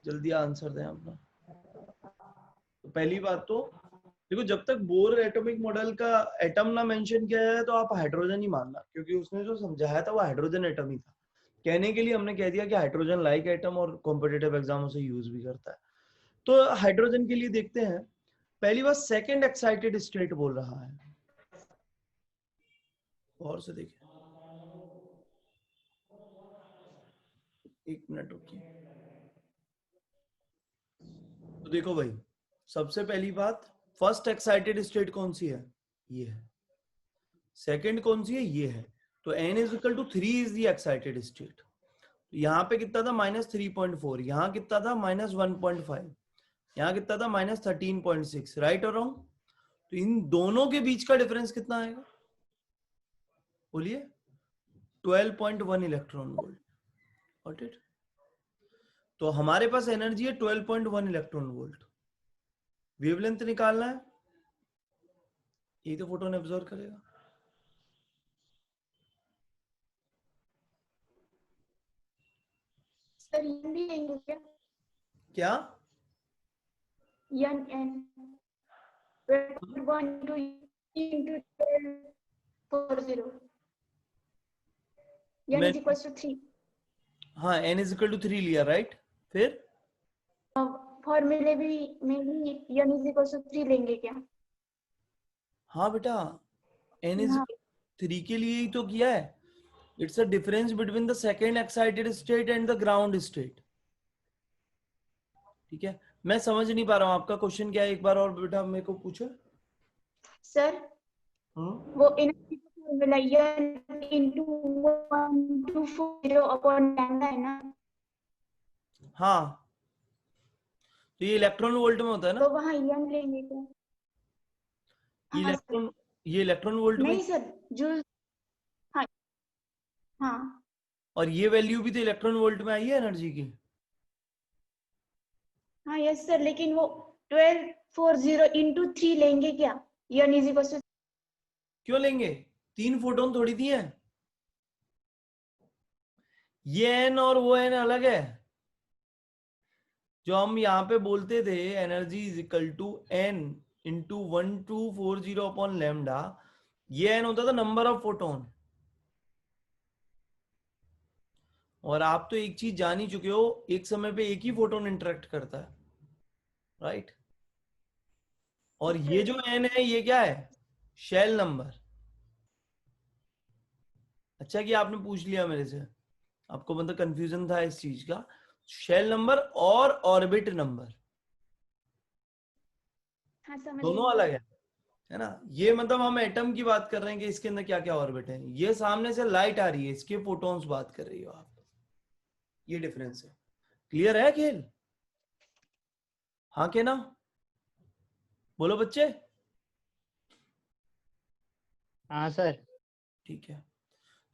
जल्दी आंसर दें अपना। तो पहली बात तो देखो, जब तक बोर एटॉमिक मॉडल का एटम ना मेंशन किया जाए तो आप हाइड्रोजन ही मानना, क्योंकि उसने जो समझाया था वो हाइड्रोजन एटम ही था। कहने के लिए हमने कह दिया कि हाइड्रोजन लाइक एटम और कॉम्पिटिटिव एग्जामों से यूज भी करता है। तो हाइड्रोजन के लिए देखते हैं, पहली बात सेकंड एक्साइटेड स्टेट बोल रहा है, और से देखिए, एक मिनट रुकिए। तो देखो भाई, सबसे पहली बात, फर्स्ट एक्साइटेड स्टेट कौन सी है? ये है। सेकंड कौन सी है? ये है। तो n is equal to 3 is the excited state. यहाँ पे कितना था? -3.4, यहाँ कितना था? -1.5, यहाँ कितना था? -13.6, राइट और रॉन्ग? तो इन दोनों के बीच का डिफरेंस कितना आएगा? बोलिए। 12.1 इलेक्ट्रॉन वोल्ट, गॉट इट? तो हमारे पास एनर्जी है 12.1 इलेक्ट्रॉन वोल्ट। वेवलेंथ निकालना है, यही तो फोटोन एब्जॉर्ब करेगा। सर एन भी लेंगे क्या? क्या? N n 1 into 1240 n is equals to 3. हाँ, n is equal to 3 लिया, राइट? फिर फॉर्मूले में भी n is equals to 3 लेंगे क्या? हाँ बेटा, n is हाँ। equal to 3 के लिए ही तो किया है. It's a difference between the second excited state and the ground state. ठीक है, मैं समझ नहीं पा रहा हूँ आपका क्वेश्चन क्या है, एक बार और बेटा मेरे को पूछो. सर वो एनर्जी का formula n into 1240 upon lambda है ना, हाँ, तो ये इलेक्ट्रॉन वोल्ट में होता है ना? तो वहाँ n लेंगे क्या? ये हाँ सर। इलेक्ट्रॉन वोल्ट में, नहीं सर, जूल। हाँ हाँ और ये वैल्यू भी तो इलेक्ट्रॉन वोल्ट में आई है एनर्जी की. हाँ यस सर, लेकिन वो 1240 into 3 लेंगे क्या? n is equals to क्यों लेंगे? 3 फोटोन थोड़ी दिए हैं. ये n और वो n अलग है. जो हम यहाँ पे बोलते थे energy is equal to n into 1240 upon lambda, ये n होता था नंबर ऑफ फोटोन. और आप तो एक चीज जान ही चुके हो, एक समय पे एक ही फोटोन इंटरेक्ट करता है, राइट? और ये जो n है ये क्या है? Shell number. अच्छा कि आपने पूछ लिया मेरे से, आपको मतलब कंफ्यूजन था इस चीज का. शेल नंबर और ऑर्बिट नंबर हाँ समझ दोनों गई। अलग है ना? ये मतलब हम एटम की बात कर रहे हैं कि इसके अंदर क्या क्या ऑर्बिट है. ये सामने से लाइट आ रही है, इसके फोटॉन्स बात कर रही हो आप. ये डिफरेंस है. क्लियर है खेल? हाँ के ना? बोलो बच्चे. हाँ सर। ठीक है,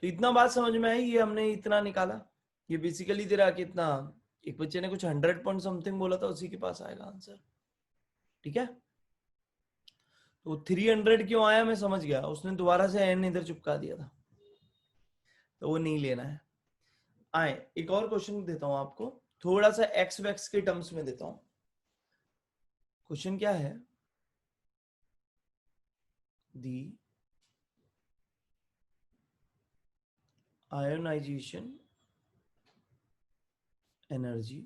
तो इतना बात समझ में आई. ये हमने इतना निकाला. ये बेसिकली तेरा कितना, एक बच्चे ने कुछ 100 पॉइंट समथिंग बोला था, उसी के पास आएगा आंसर. ठीक है, तो 300 क्यों आया मैं समझ गया. उसने दोबारा से n इधर चिपका दिया था, तो वो नहीं लेना है. आए एक और क्वेश्चन देता हूं आपको, थोड़ा सा एक्स वैक्स के टर्म्स में देता हूं. क्वेश्चन क्या है? The ionisation energy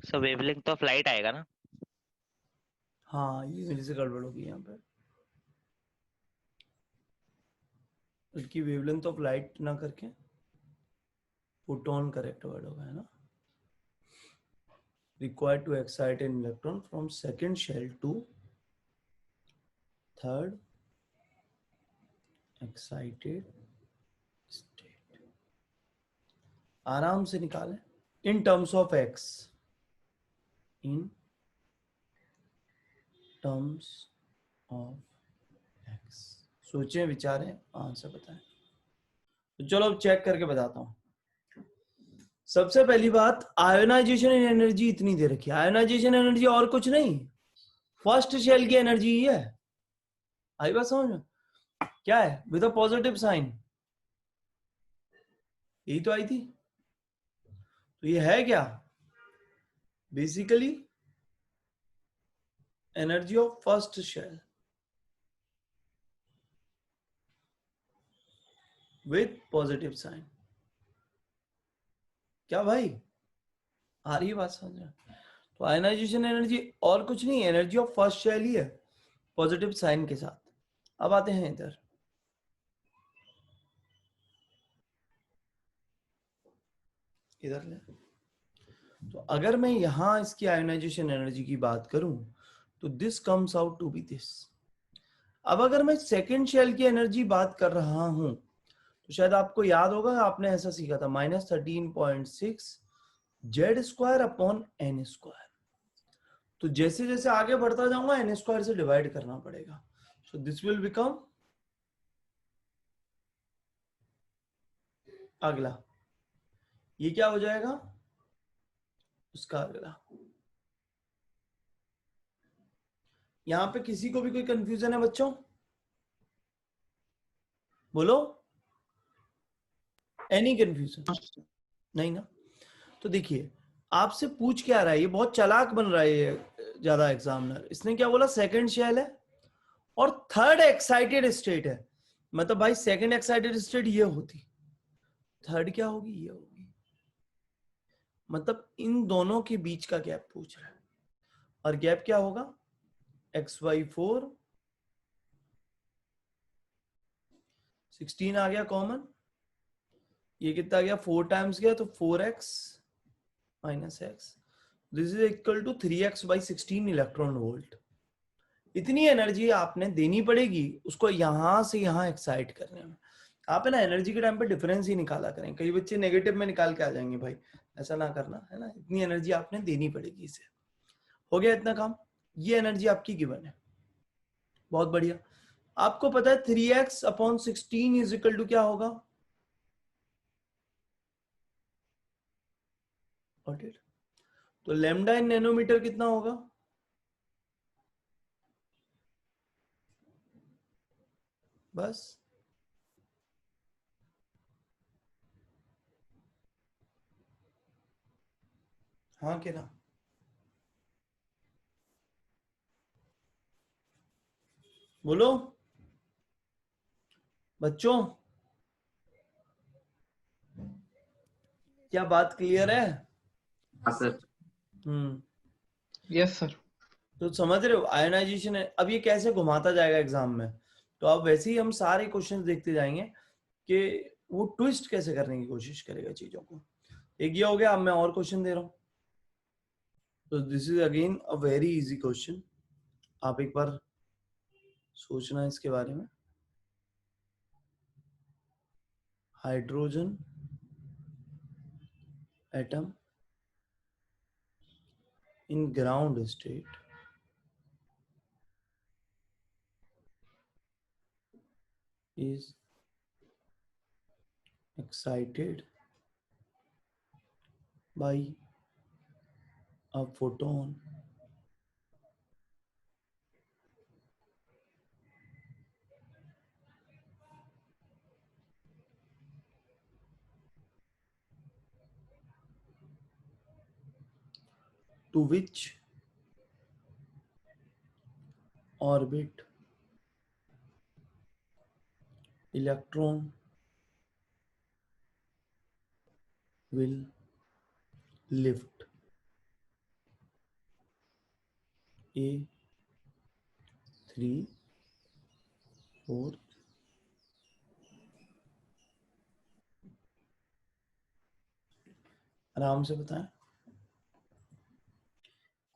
so wavelength of light आएगा ना? हाँ, ये मेरे से गड़बड़ होगी यहाँ पे, बल्कि वेवलेंथ ऑफ लाइट ना करके फोटोन करेक्ट वर्ड होगा, है ना? required to excite an electron from second shell to third excited state. आराम से निकालें. in terms of x, in terms of x. सोचें, विचारें, आंसर बताएं. तो चलो अब चेक करके बताता हूं. सबसे पहली बात, आयोनाइजेशन एनर्जी इतनी दे रखी है. आयोनाइजेशन एनर्जी और कुछ नहीं, फर्स्ट शेल की एनर्जी ही है. आई बात समझ में? क्या है? With a positive sign. यही तो आई थी. तो ये है क्या? Basically energy of first shell. With positive sign. क्या भाई, आ रही है बात समझ में? तो आयनाइजेशन एनर्जी और कुछ नहीं, एनर्जी ऑफ फर्स्ट शेल ही है पॉजिटिव साइन के साथ। अब आते हैं इधर, इधर ले। तो अगर मैं यहां इसकी आयोनाइजेशन एनर्जी की बात करूं तो this comes out to be this. अब अगर मैं सेकेंड शेल की एनर्जी बात कर रहा हूं तो शायद आपको याद होगा, आपने ऐसा सीखा था -13.6 Z square upon n square. तो जैसे जैसे आगे बढ़ता जाऊंगा एन स्क्वायर से डिवाइड करना पड़ेगा। सो दिस विल बिकम, अगला ये क्या हो जाएगा, उसका अगला। यहां पे किसी को भी कोई कंफ्यूजन है बच्चों? बोलो, एनी कंफ्यूजन? नहीं ना? तो देखिए आपसे पूछ क्या रहा है, ये बहुत चालाक बन रहा है ये ज्यादा एग्जामिनर। इसने क्या बोला, सेकंड शेल है और थर्ड एक्साइटेड स्टेट है। मतलब भाई सेकंड एक्साइटेड स्टेट ये होती, थर्ड क्या होगी, ये होगी। मतलब इन दोनों के बीच का गैप पूछ रहा है, और गैप क्या होगा, xy4 16 आ गया कॉमन, ये कितना आ गया 4 टाइम्स गया तो 4x minus x, this is equal to 3x/16 electron volt. इतनी एनर्जी आपने देनी पड़ेगी उसको यहां से यहां एक्साइट करने में। आप है ना एनर्जी के टाइम पे डिफरेंस ही निकाला करें, कई बच्चे नेगेटिव में निकाल के आ जाएंगे, भाई ऐसा ना करना है ना। इतनी एनर्जी आपने देनी पड़ेगी इसे। हो गया इतना काम, ये एनर्जी आपकी गिवन है, बहुत बढ़िया। आपको पता है 3x/16 इज इक्वल टू क्या होगा, तो लैम्डा इन नैनोमीटर कितना होगा, बस हाँ के ना, बोलो बच्चों, क्या बात क्लियर है? हाँ सर। Yes sir. तो समझ रहे हो आयोनाइजेशन है। अब ये कैसे घुमाता जाएगा एग्जाम में, तो अब वैसे ही हम सारे क्वेश्चंस देखते जाएंगे कि वो ट्विस्ट कैसे करने की कोशिश करेगा चीजों को। एक ये हो गया, अब मैं और क्वेश्चन दे रहा हूं। तो this is again a very easy question, आप एक बार सोचना इसके बारे में। Hydrogen atom in ground state is excited by a photon to which orbit electron will lift a 3/4 आराम से बताएं।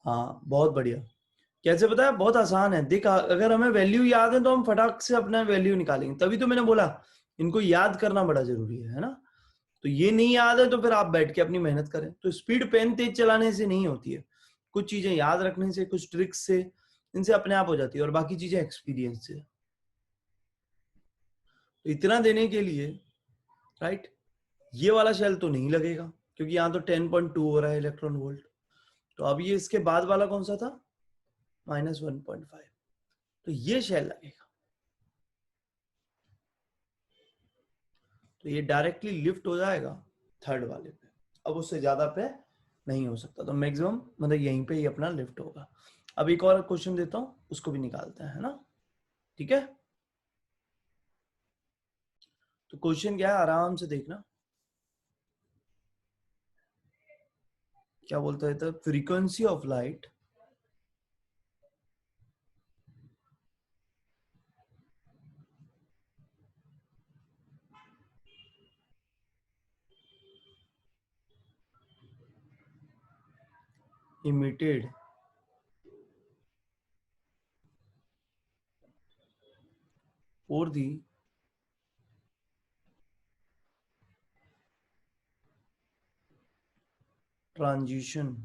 हाँ बहुत बढ़िया। कैसे बताया, बहुत आसान है। देख अगर हमें वैल्यू याद है तो हम फटाक से अपना वैल्यू निकालेंगे, तभी तो मैंने बोला इनको याद करना बड़ा जरूरी है ना। तो ये नहीं याद है तो फिर आप बैठ के अपनी मेहनत करें। तो स्पीड पेन तेज चलाने से नहीं होती है, कुछ चीजें याद रखने से, कुछ ट्रिक्स से, इनसे अपने आप हो जाती है, और बाकी चीजें एक्सपीरियंस से। तो इतना देने के लिए राइट, ये वाला शेल तो नहीं लगेगा क्योंकि यहाँ तो 10.2 हो रहा है इलेक्ट्रॉन वोल्ट। तो अब ये इसके बाद वाला कौन सा था, -1.5, तो ये शेल लगेगा। तो ये डायरेक्टली लिफ्ट हो जाएगा थर्ड वाले पे, अब उससे ज्यादा पे नहीं हो सकता। तो मैक्सिमम मतलब यहीं पे ही अपना लिफ्ट होगा। अब एक और क्वेश्चन देता हूं, उसको भी निकालते हैं, है ना, ठीक है। तो क्वेश्चन क्या है, आराम से देखना क्या बोलता है। The frequency of light emitted for the transition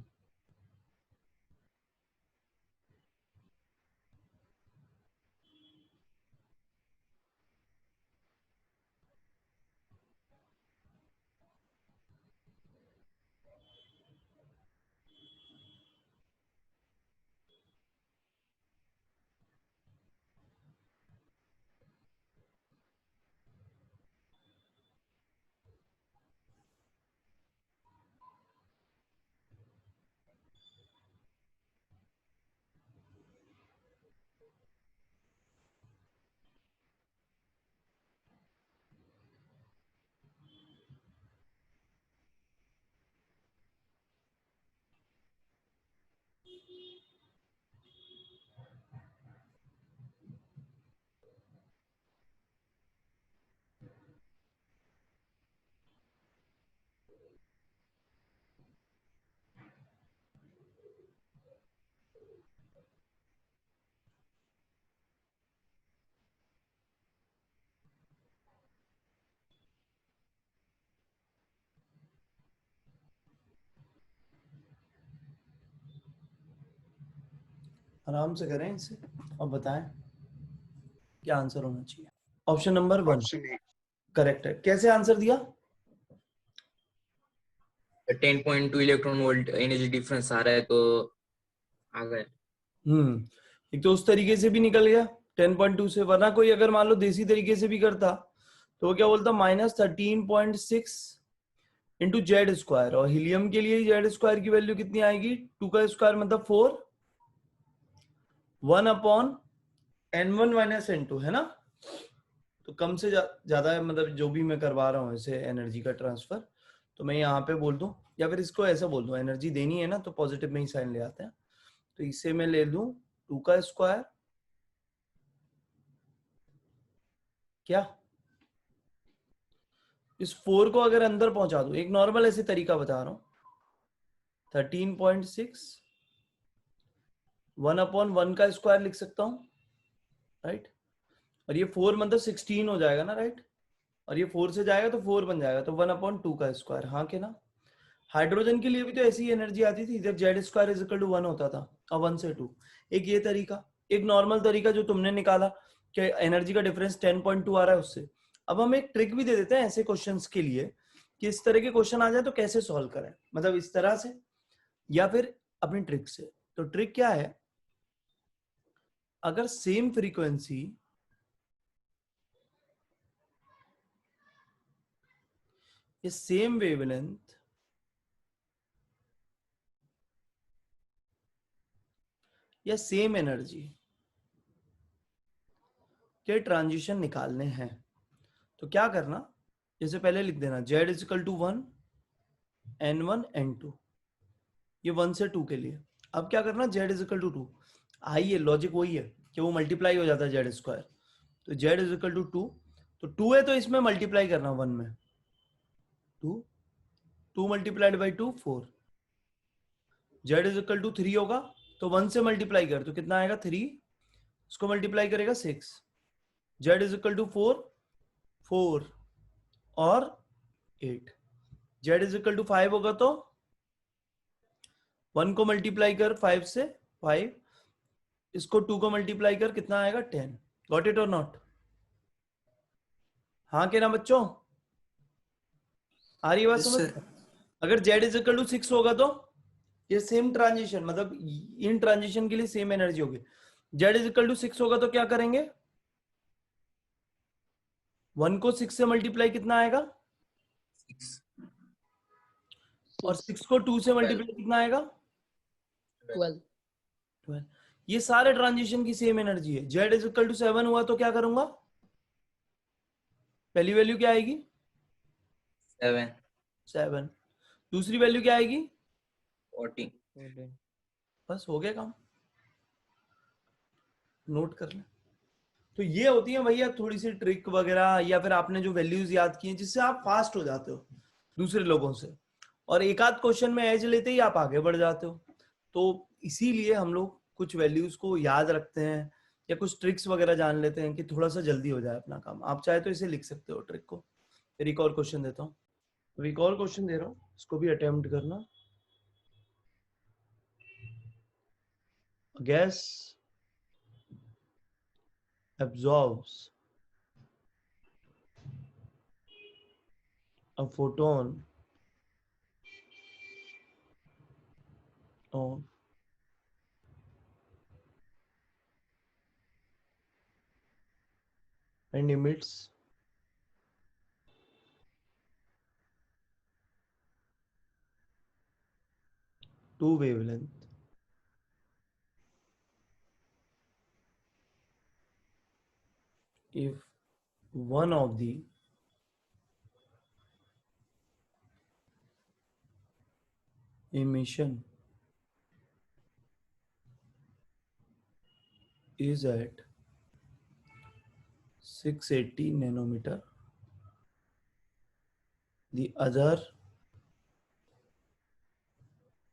आराम से करें इसे और बताएं क्या आंसर होना चाहिए। Option number 1 option A. Correct है। कैसे आंसर दिया? 10.2 इलेक्ट्रॉन वोल्ट एनर्जी डिफरेंस आ रहा है तो आ गया। एक तो उस तरीके से भी निकल गया 10.2 से, वरना कोई अगर मान लो देसी तरीके से भी करता तो वो क्या बोलता -13.6 इंटू जेड स्क्वायर, और हीलियम के लिए जेड स्क्वायर की वैल्यू कितनी आएगी 2 का स्क्वायर मतलब 4, 1/n1 - n2 है ना। तो कम से ज्यादा मतलब जो भी मैं करवा रहा हूँ ऐसे एनर्जी का ट्रांसफर, तो मैं यहाँ पे बोल दूं या फिर इसको ऐसा बोल दूं, एनर्जी देनी है ना तो पॉजिटिव में ही साइन ले आते हैं। तो इसे मैं ले लूं 2 का स्क्वायर, क्या इस 4 को अगर अंदर पहुंचा दूं, एक नॉर्मल ऐसे तरीका बता रहा हूं, 13.6 1/1 का स्क्वायर लिख सकता हूं, राइट। और ये 4 मतलब 16 हो जाएगा ना, राइट। और ये 4 से जाएगा तो 4 बन जाएगा, तो 1/2 का स्क्वायर, हाँ के ना। हाइड्रोजन के लिए भी तो ऐसी एनर्जी आती थी, जब Z square is equal to 1 होता था और 1 से 2। एक ये तरीका, एक नॉर्मल तरीका जो तुमने निकाला कि एनर्जी का डिफरेंस 10.2 आ रहा है उससे। अब हम एक ट्रिक भी दे देते हैं ऐसे क्वेश्चंस के लिए कि इस तरह के क्वेश्चन आ जाए तो कैसे सॉल्व करें, मतलब इस तरह से या फिर अपनी ट्रिक से। तो ट्रिक क्या है, अगर सेम फ्रीक्वेंसी ये सेम वेवलेंथ या सेम एनर्जी के ट्रांजिशन निकालने हैं तो क्या करना, जैसे पहले लिख देना z is equal to 1 n1 n2, ये 1 से 2 के लिए। अब क्या करना, z इज इक्वल टू 2, आइए लॉजिक वही है कि वो मल्टीप्लाई हो जाता है जेड स्क्वायर, तो z इज इक्वल टू 2, तो 2 है तो इसमें मल्टीप्लाई करना 1 में, 2 multiplied by 2 4, z is equal to 3 होगा तो 1 से मल्टीप्लाई कर तो कितना आएगा 3, उसको मल्टीप्लाई करेगा 6, z इज इक्वल टू 4 और 8, z इज इक्वल टू 5 होगा तो 1 को मल्टीप्लाई कर 5 से 5, इसको 2 को मल्टीप्लाई कर कितना आएगा 10। गॉट इट और नॉट? हाँ के ना बच्चों, आ रही बात Yes, समझ? sir. अगर z इज इक्वल टू 6 होगा तो ये सेम ट्रांजिशन, मतलब इन ट्रांजिशन के लिए सेम एनर्जी होगी। z इज इक्वल टू 6 होगा तो क्या करेंगे, 1 को 6 से मल्टीप्लाई कितना आएगा 6 और 6 को 2 से मल्टीप्लाई कितना आएगा 12। ये सारे ट्रांजिशन की सेम एनर्जी है। z इज इक्वल टू 7 हुआ तो क्या करूंगा पहली वैल्यू क्या आएगी? 7 7। दूसरी वैल्यू क्या आएगी? 14 बस हो गया काम, नोट कर लें। तो ये होती है भैया थोड़ी सी ट्रिक वगैरह, या फिर आपने जो वैल्यूज याद की हैं जिससे आप फास्ट हो जाते हो दूसरे लोगों से, और एक आध क्वेश्चन में एज लेते ही आप आगे बढ़ जाते हो। तो इसीलिए हम लोग कुछ वैल्यूज को याद रखते हैं या कुछ ट्रिक्स वगैरह जान लेते हैं कि थोड़ा सा जल्दी हो जाए अपना काम। आप चाहे तो इसे लिख सकते हो ट्रिक को। फिर एक और क्वेश्चन देता हूँ, तो एक और क्वेश्चन दे रहा हूँ, इसको भी अटेम्प्ट करना। Gas absorbs a photon of and emits two wavelength. If one of the emission is at 680 nanometer, the other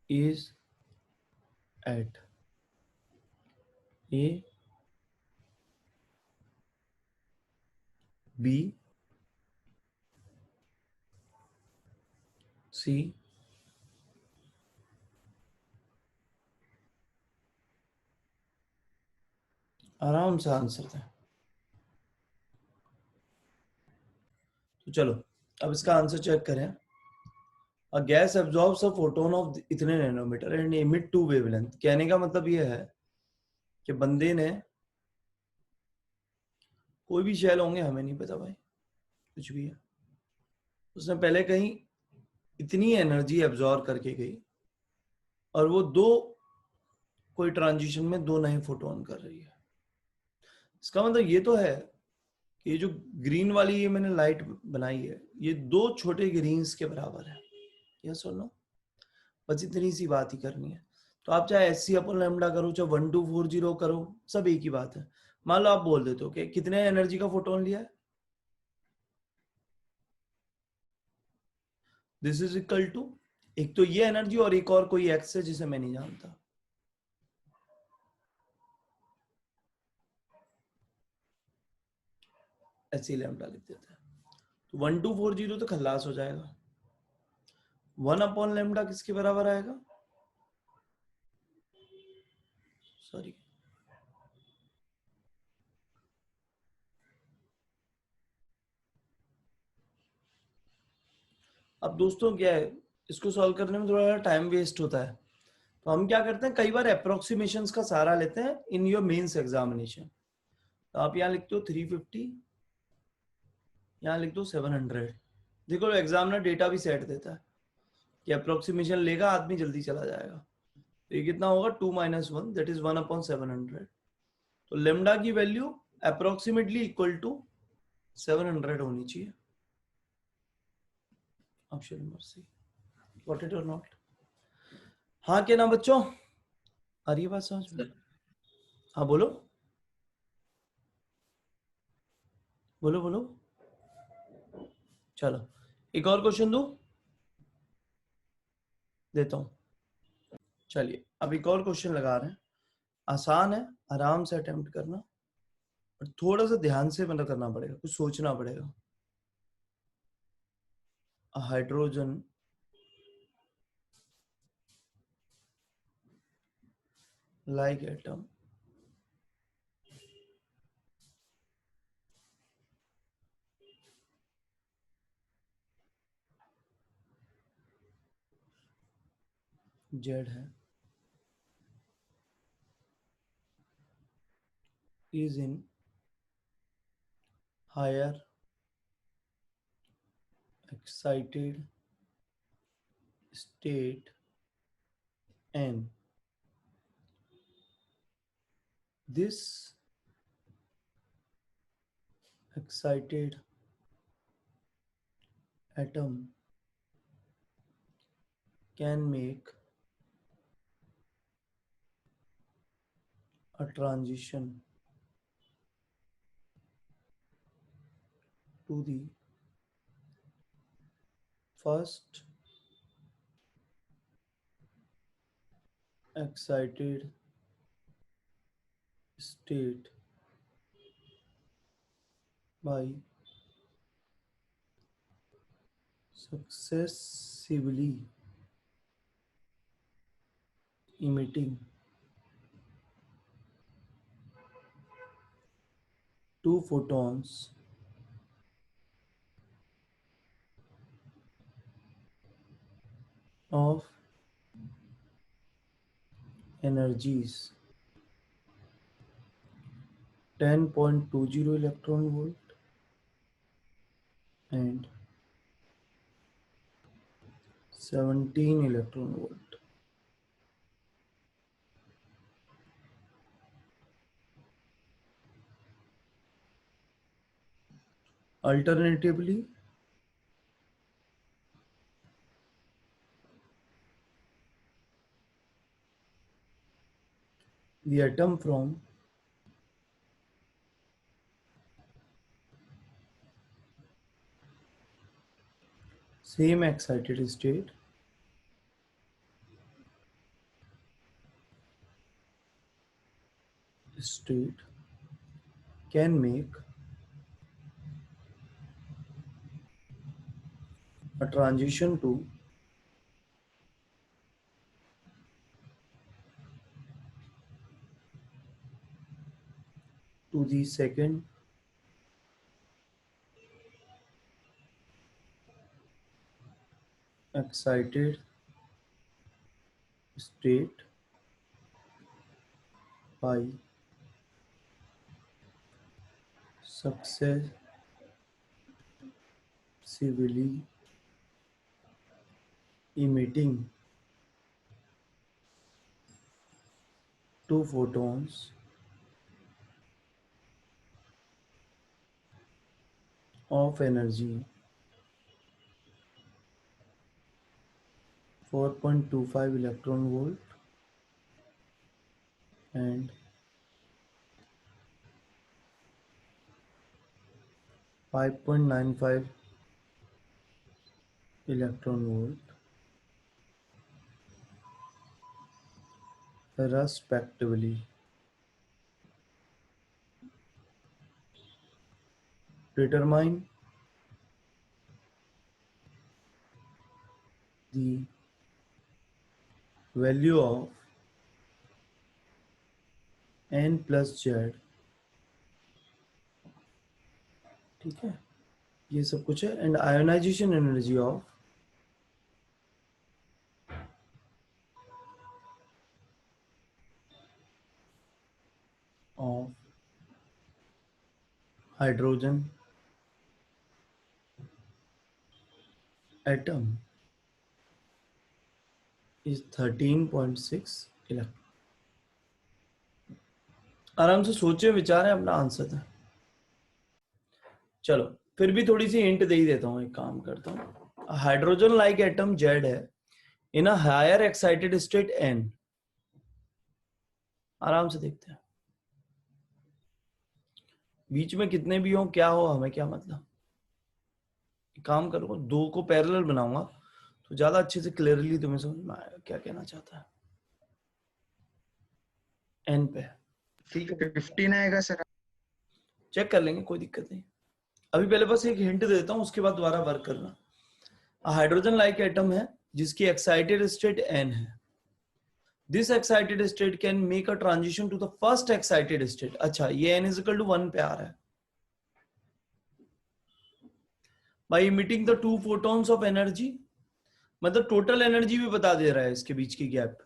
is at A, B, C, आराम से आंसर दें। तो चलो अब इसका आंसर चेक करें। A gas absorbs a photon of इतने nanometre and emit two wavelength। कहने का मतलब यह है कि बंदे ने, कोई भी शैल होंगे हमें नहीं पता भाई, कुछ भी है, उसने पहले कहीं इतनी एनर्जी एब्जॉर्ब करके गई और वो दो, कोई ट्रांजिशन में दो नए फोटोन कर रही है। इसका मतलब ये तो है कि ये जो ग्रीन वाली ये मैंने लाइट बनाई है, ये दो छोटे ग्रीन्स के बराबर है। यस और नो? बस इतनी सी बात ही करनी है। तो आप चाहे एस सी अपन लैम्डा करो, चाहे 1240 करो, सब एक ही बात है। मान लो आप बोल देते हो कि कितने एनर्जी का फोटोन लिया है, दिस इज इक्वल टू, एक तो ये एनर्जी और एक और कोई एक्स है जिसे मैं नहीं जानता। ऐसे ही लैम्डा लिख देते हैं। तो 1240 तो खल्लास हो जाएगा। 1 लैम्डा किसके बराबर आएगा? सॉरी, अब दोस्तों क्या है, इसको सॉल्व करने में थोड़ा टाइम वेस्ट होता है, तो हम क्या करते हैं, कई बार अप्रोक्सीमेशंस का सहारा लेते हैं इन योर मेंस एग्जामिनेशन। तो आप यहाँ लिखते हो 350, यहाँ लिख दो 700। देखो एग्जामिनर डेटा भी सेट देता है कि अप्रोक्सीमेशन लेगा, आदमी जल्दी चला जाएगा। तो ये कितना होगा? 2 - 1 दैट इज 1/700। तो लेमडा की वैल्यू अप्रोक्सीमेटली इक्वल टू 700 होनी चाहिए। Option number C, got it और नॉट? हाँ क्या ना बच्चों, आ रही है बात समझ में? हाँ बोलो बोलो बोलो। चलो एक और क्वेश्चन दो, देता हूं। चलिए अब एक और क्वेश्चन लगा रहे हैं, आसान है, आराम से अटेम्प्ट करना, और थोड़ा सा ध्यान से मतलब करना पड़ेगा, कुछ सोचना पड़ेगा। हाइड्रोजन like atom Z है, is in higher excited state and this excited atom can make a transition to the first excited state by successively emitting two photons of energies 10.20 electron volt and 17 electron volt. Alternatively, the atom from same excited state can make a transition to the second excited state by successively emitting two photons of energy 4.25 electron volt and 5.95 electron volt respectively. Determine the value of n plus z. ठीक है, ये सब कुछ है. And ionization energy of hydrogen atom is 13.6 electron. आराम से सोचे विचारें, अपना आंसर दें. चलो फिर भी थोड़ी सी हिंट दे ही देता हूं. एक काम करता हूं. हाइड्रोजन लाइक एटम जेड है in a higher excited state N. आराम से देखते हैं. बीच में कितने भी हो क्या हो हमें क्या मतलब. काम करो, दो को पैरेलल बनाऊंगा तो ज्यादा अच्छे से क्लियरली तुम्हें समझ में आएगा क्या कहना चाहता है. एन पे ठीक है, 15 आएगा सर. चेक कर लेंगे, कोई दिक्कत नहीं. अभी पहले बस एक हिंट देता हूं, उसके बाद दोबारा वर्क करना. हाइड्रोजन लाइक एटम है जिसकी एक्साइटेड स्टेट एन है. This excited state can make a transition to the first excited state. अच्छा, ये n इज इक्वल टू 1 पे आ रहा है. By emitting the two photons of energy, मतलब टोटल एनर्जी भी बता दे रहा है इसके बीच की गैप,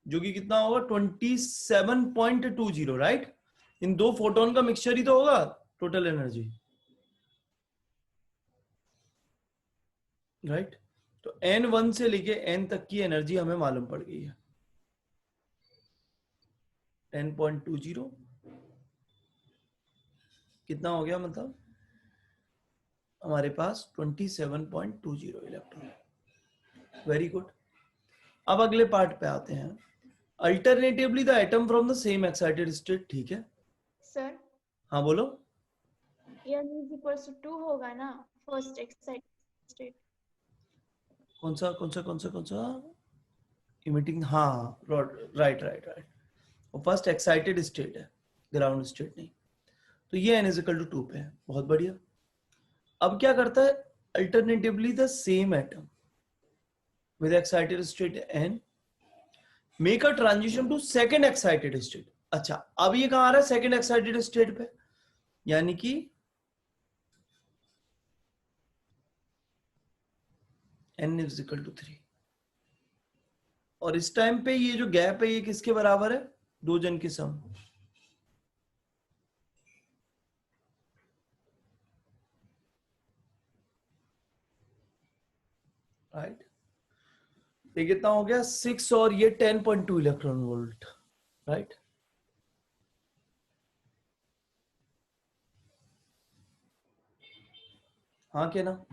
जो कि कितना होगा 27.20. राइट, इन दो फोटोन का मिक्सचर ही तो होगा टोटल एनर्जी. राइट, तो n1 से लेके n तक की एनर्जी हमें मालूम पड़ गई है. 10.20 कितना हो गया, मतलब हमारे पास 27.20 इलेक्ट्रॉन। Very good. अब अगले पार्ट पे आते हैं। Alternatively the atom from the same excited state, ठीक है। सर हाँ बोलो। n इज इक्वल्स टू 2 होगा ना फर्स्ट एक्साइटेड स्टेट। कौन सा इमिटिंग, हाँ राइट। वो फर्स्ट एक्साइटेड स्टेट है, ग्राउंड स्टेट नहीं। तो ये n इज इक्वल टू 2 पे है। बहुत बढ़िया। अब क्या करता है, alternatively the same atom with excited state n make a transition to second excited state. अच्छा, अब ये कहां आ रहा है, सेकंड एक्साइटेड स्टेट पे, यानी कि n इज इक्वल टू 3। और इस टाइम पे ये जो गैप है ये किसके बराबर है, दो जन की सम। राइट, ये कितना हो गया 6 और ये 10.2 इलेक्ट्रॉन वोल्ट। राइट, हाँ क्या ना,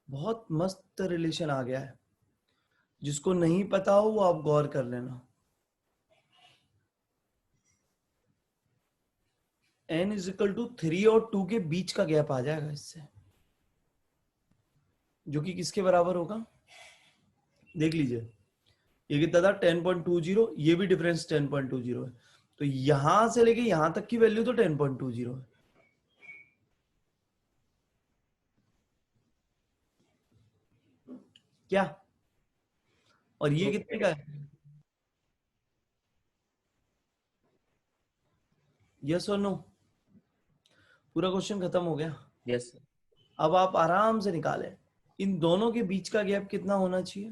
बहुत मस्त रिलेशन आ गया है। जिसको नहीं पता हो वो आप गौर कर लेना। n इज इक्वल टू 3 और 2 के बीच का गैप आ जाएगा इससे, जो कि किसके बराबर होगा, देख लीजिए। ये कितना था 10.20, ये भी डिफरेंस 10.20 है। तो यहां से लेके यहां तक की वैल्यू तो 10.20 है। क्या, और ये कितने का है, यस और नो। पूरा क्वेश्चन खत्म हो गया। Yes sir. अब आप आराम से निकालें इन दोनों के बीच का गैप कितना होना चाहिए।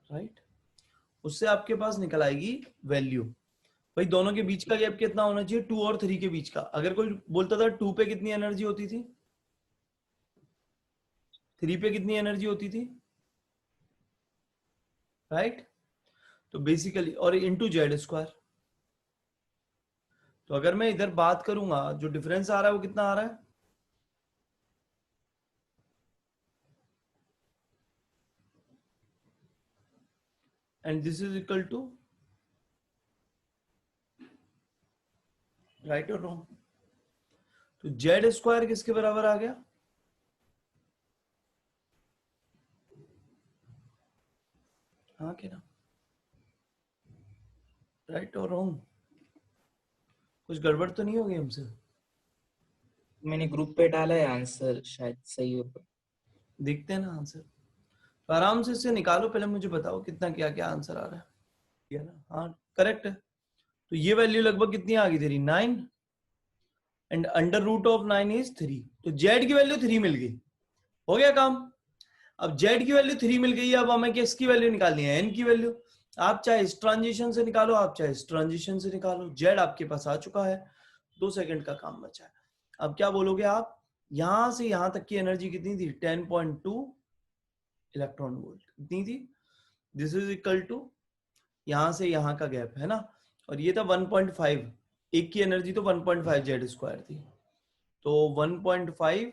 राइट, उससे आपके पास निकल आएगी वैल्यू। भाई दोनों के बीच का गैप कितना होना चाहिए, 2 और 3 के बीच का। अगर कोई बोलता था 2 पे कितनी एनर्जी होती थी, 3 पे कितनी एनर्जी होती थी, राइट। तो बेसिकली और इनटू जेड स्क्वायर। तो अगर मैं इधर बात करूंगा जो डिफरेंस आ रहा है वो कितना आ रहा है, and this is equal to, right और रॉन्ग। तो जेड स्क्वायर किसके बराबर आ गया, हाँ क्या ना, राइट और रॉन्ग। कुछ गड़बड़ तो नहीं होगी हमसे। मैंने ग्रुप पे डाला है आंसर, शायद सही हो। देखते हैं ना आंसर। तो आराम से इससे निकालो, पहले मुझे बताओ कितना क्या क्या आंसर आ रहा है। ठीक है ना, हाँ करेक्ट है। तो ये वैल्यू लगभग कितनी आ गई तेरी, 9, and under root of 9 is 3। तो जेड की वैल्यू 3 मिल गई, हो गया काम। अब जेड की वैल्यू 3 मिल गई, अब हमें किसकी वैल्यू निकालनी है, एन की वैल्यू। आप चाहे इस ट्रांजिशन से निकालो, आप चाहे इस ट्रांजिशन से निकालो। जेड आपके पास आ चुका है, 2 सेकंड का काम बचा है। अब क्या बोलोगे आप, यहां से यहां तक की एनर्जी कितनी थी, 10.2 इलेक्ट्रॉन वोल्ट कितनी थी। दिस इज इक्वल टू, यहां से यहां का गैप है ना, और ये था 1.5, एक की एनर्जी तो 1.5 जेड स्क्वायर थी। तो 1.5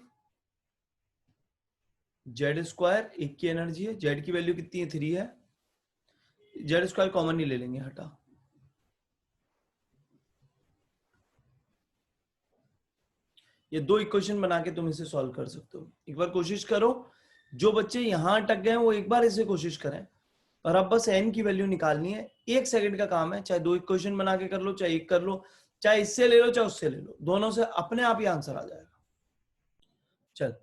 जेड स्क्वायर, एक की एनर्जी है, जेड की वैल्यू कितनी है, 3 है। जेड स्क्वायर कॉमन नहीं ले लेंगे, हटा। ये 2 इक्वेशन बना के तुम इसे सॉल्व कर सकते हो। एक बार कोशिश करो, जो बच्चे यहां अटक गए वो एक बार इसे कोशिश करें। और अब बस n की वैल्यू निकालनी है, 1 सेकंड का काम है। चाहे 2 इक्वेशन बना के कर लो, चाहे एक कर लो, चाहे इससे ले लो चाहे उससे ले लो, दोनों से अपने आप ही आंसर आ जाएगा। चल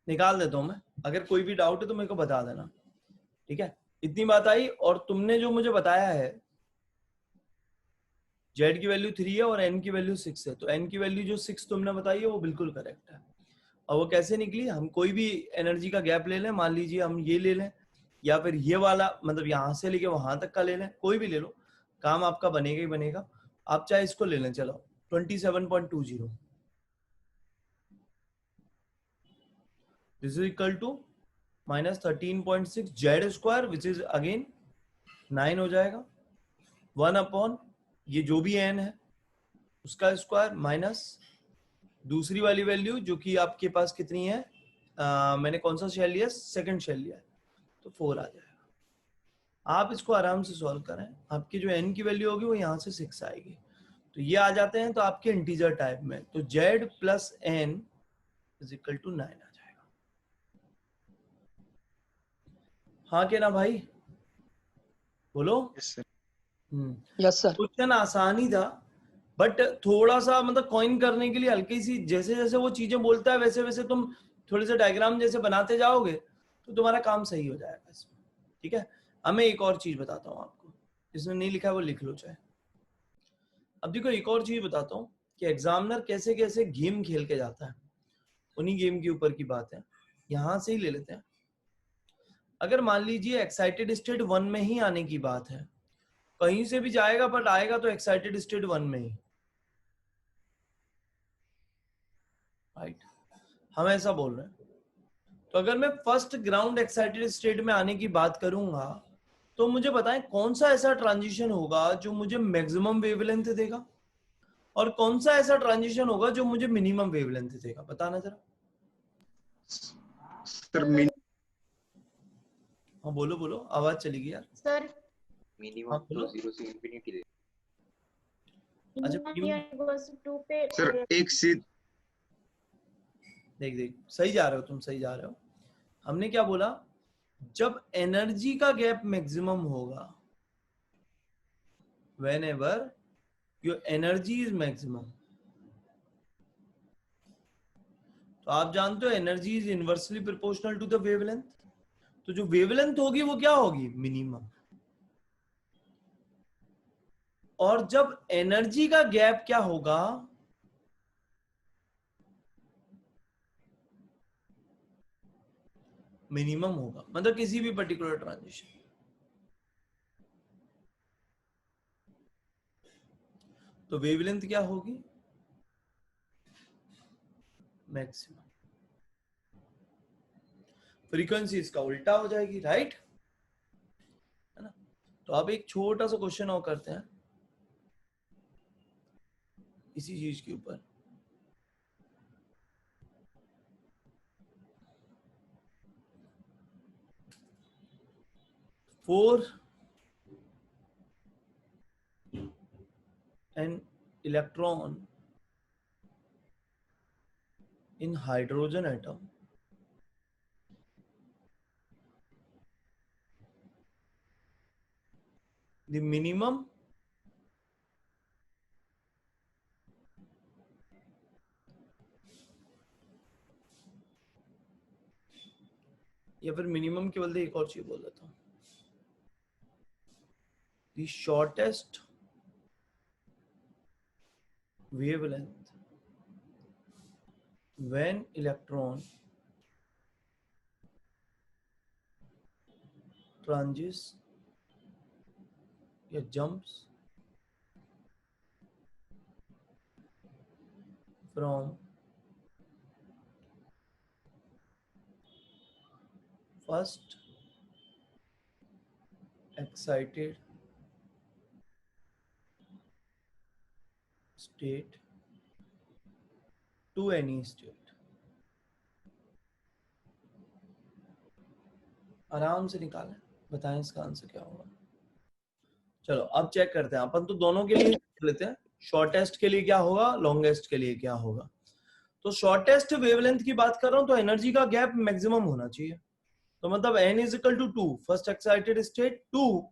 निकाल देता हूं मैं, अगर कोई भी डाउट है तो मेरे को बता देना, ठीक है। इतनी बात आई, और तुमने जो मुझे बताया है जेड की वैल्यू 3 है और n की वैल्यू 6 है, तो n की वैल्यू जो 6 तुमने बताई है वो बिल्कुल करेक्ट है। और वो कैसे निकली, हम कोई भी एनर्जी का गैप ले लें, मान लीजिए हम ये ले लें, या फिर ये वाला, मतलब यहां से लेके वहां तक का ले लें, कोई भी ले लो, काम आपका बनेगा ही बनेगा। आप चाहे इसको ले लें, चलो 27.20, this is equal to minus 13.6 Z square, which is again 9 हो जाएगा, 1 अपॉन ये जो भी n है उसका स्क्वायर, माइनस दूसरी वाली वैल्यू जो कि आपके पास कितनी है, मैंने कौन सा शेल लिया, सेकंड शेल लिया है, तो 4 आ जाएगा। आप इसको आराम से सॉल्व करें, आपकी जो n की वैल्यू होगी वो यहाँ से 6 आएगी, तो ये आ जाते हैं तो आपके इंटीजर टाइप में, तो z plus n is equal to 9 आ जाएगा। हाँ क्या ना भाई, बोलो। Yes sir. Yes sir. Question आसान ही था, बट थोड़ा सा मतलब कॉइन करने के लिए हल्की सी, जैसे जैसे वो चीजें बोलता है वैसे वैसे तुम थोड़े से डायग्राम जैसे बनाते जाओगे तो तुम्हारा काम सही हो जाएगा इसमें, ठीक है। अब मैं एक और चीज बताता हूँ आपको, इसमें नहीं लिखा है वो लिख लो चाहे। अब देखो एक और चीज बताता हूँ कि एग्जामिनर कैसे कैसे गेम खेल के जाता है, उन्हीं गेम के ऊपर की बात है, यहां से ही ले लेते हैं। अगर मान लीजिए एक्साइटेड स्टेट 1 में ही आने की बात है, कहीं से भी जाएगा बट आएगा तो एक्साइटेड स्टेट 1 में ही, राइट, हम ऐसा बोल रहे हैं। तो अगर मैं फर्स्ट ग्राउंड एक्साइटेड स्टेट में आने की बात करूंगा तो मुझे बताएं कौन सा ऐसा ट्रांजिशन होगा जो मुझे मैक्सिमम वेवलेंथ देगा, और कौन सा ऐसा ट्रांजिशन होगा जो मुझे मिनिमम वेवलेंथ देगा, बताना जरा। सर हाँ बोलो बोलो, आवाज चली गई यार। सर हाँ बोलो। जीरो से इंफिनिटी अच्छा, इक्वल्स टू पे सर एक सीध देख देख सही जा रहे हो तुम, सही जा रहे हो। हमने क्या बोला, जब एनर्जी का गैप मैक्सिमम होगा, whenever your energy is maximum, तो आप जानते हो energy is inversely proportional to the wavelength, तो जो वेवलेंथ होगी वो क्या होगी, मिनिमम। और जब एनर्जी का गैप क्या होगा, मिनिमम होगा, मतलब किसी भी पर्टिकुलर ट्रांजिशन। तो वेवलेंथ क्या होगी, मैक्सिमम। फ्रीक्वेंसी इसका उल्टा हो जाएगी, राइट, है ना। तो अब एक छोटा सा क्वेश्चन और करते हैं इसी चीज के ऊपर। For an electron in hydrogen atom, the minimum या फिर मिनिमम के बदले एक और चीज बोल देता हूं, the shortest wavelength when electron transitions या jumps from first excited state to any state। आराम से निकालें, बताएं इसका आंसर क्या होगा। चलो अब चेक करते हैं, अपन तो दोनों के लिए लेते हैं, शॉर्टेस्ट के लिए क्या होगा, लॉन्गेस्ट के लिए क्या होगा। तो शॉर्टेस्ट वेवलेंथ की बात कर रहा हूं तो एनर्जी का गैप मैक्सिमम होना चाहिए, तो मतलब n is equal to 2 first excited state to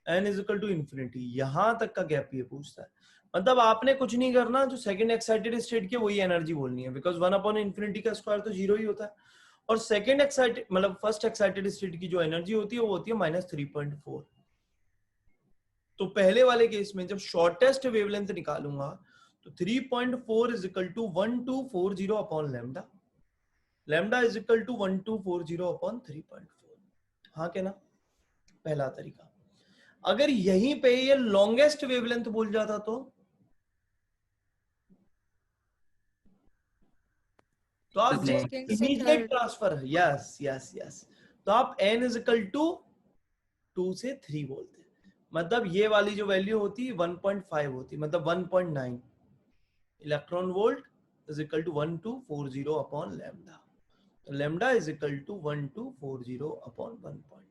n is equal to infinity, यहां तक का गैप ये पूछता है। मतलब आपने कुछ नहीं करना, जो सेकंड एक्साइटेड स्टेट की वही एनर्जी बोलनी है, बिकॉज 1/इंफिनिटी का स्क्वायर तो 0 ही होता है, और सेकंड एक्साइटेड मतलब फर्स्ट एक्साइटेड स्टेट की जो एनर्जी होती है वो होती है -3.4। तो पहले वाले केस में जब शॉर्टेस्ट वेवलेंथ निकालूंगा तो 3.4 is equal to 1240 upon lambda, lambda is equal to 1240 upon 3.4। हाँ क्या ना, पहला तरीका। अगर यहीं पे ये लॉन्गेस्ट वेवलेंथ बोल जाता तो आप immediate transfer, yes yes yes, तो आप n इज इक्वल टू 2 से 3 बोलते, मतलब ये वाली जो वैल्यू होती 1.5 होती, मतलब 1.9 electron volt is equal to 1240 upon lambda. Lambda is equal to 1240 upon 1.9.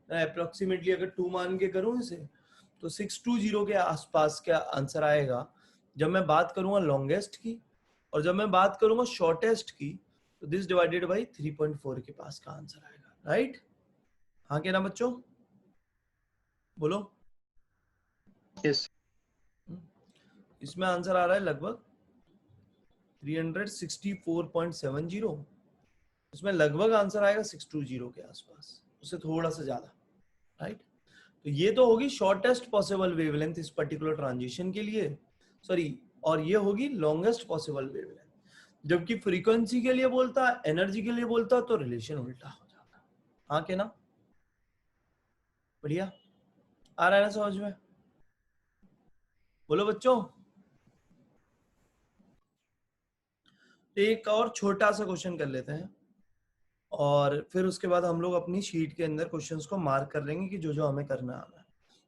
Approximately अगर 2 मान के करूं इसे तो 620 के आसपास का आंसर आएगा जब मैं बात करूंगा लॉन्गेस्ट की, और जब मैं बात करूंगा शॉर्टेस्ट की तो दिस डिवाइडेड बाई 3.4 के पास का आंसर आएगा, राइट? हाँ क्या ना बच्चों, बोलो। यस इसमें आंसर आ रहा है लगभग 364.70। इसमें लगभग आंसर आएगा 620 के आसपास, उससे थोड़ा सा ज्यादा, राइट? तो ये तो होगी शॉर्टेस्ट पॉसिबल वेवलेंथ इस पर्टिकुलर ट्रांजिशन के लिए, सॉरी, और ये होगी लॉन्गेस्ट पॉसिबल वेवलेंथ। जबकि फ्रीक्वेंसी के लिए बोलता, एनर्जी के लिए बोलता तो रिलेशन उल्टा हो जाता। हाँ के ना, बढ़िया, आ रहा है ना समझ में? बोलो बच्चों। एक और छोटा सा क्वेश्चन कर लेते हैं और फिर उसके बाद हम लोग अपनी शीट के अंदर क्वेश्चंस को मार्क कर लेंगे कि जो जो हमें करना है।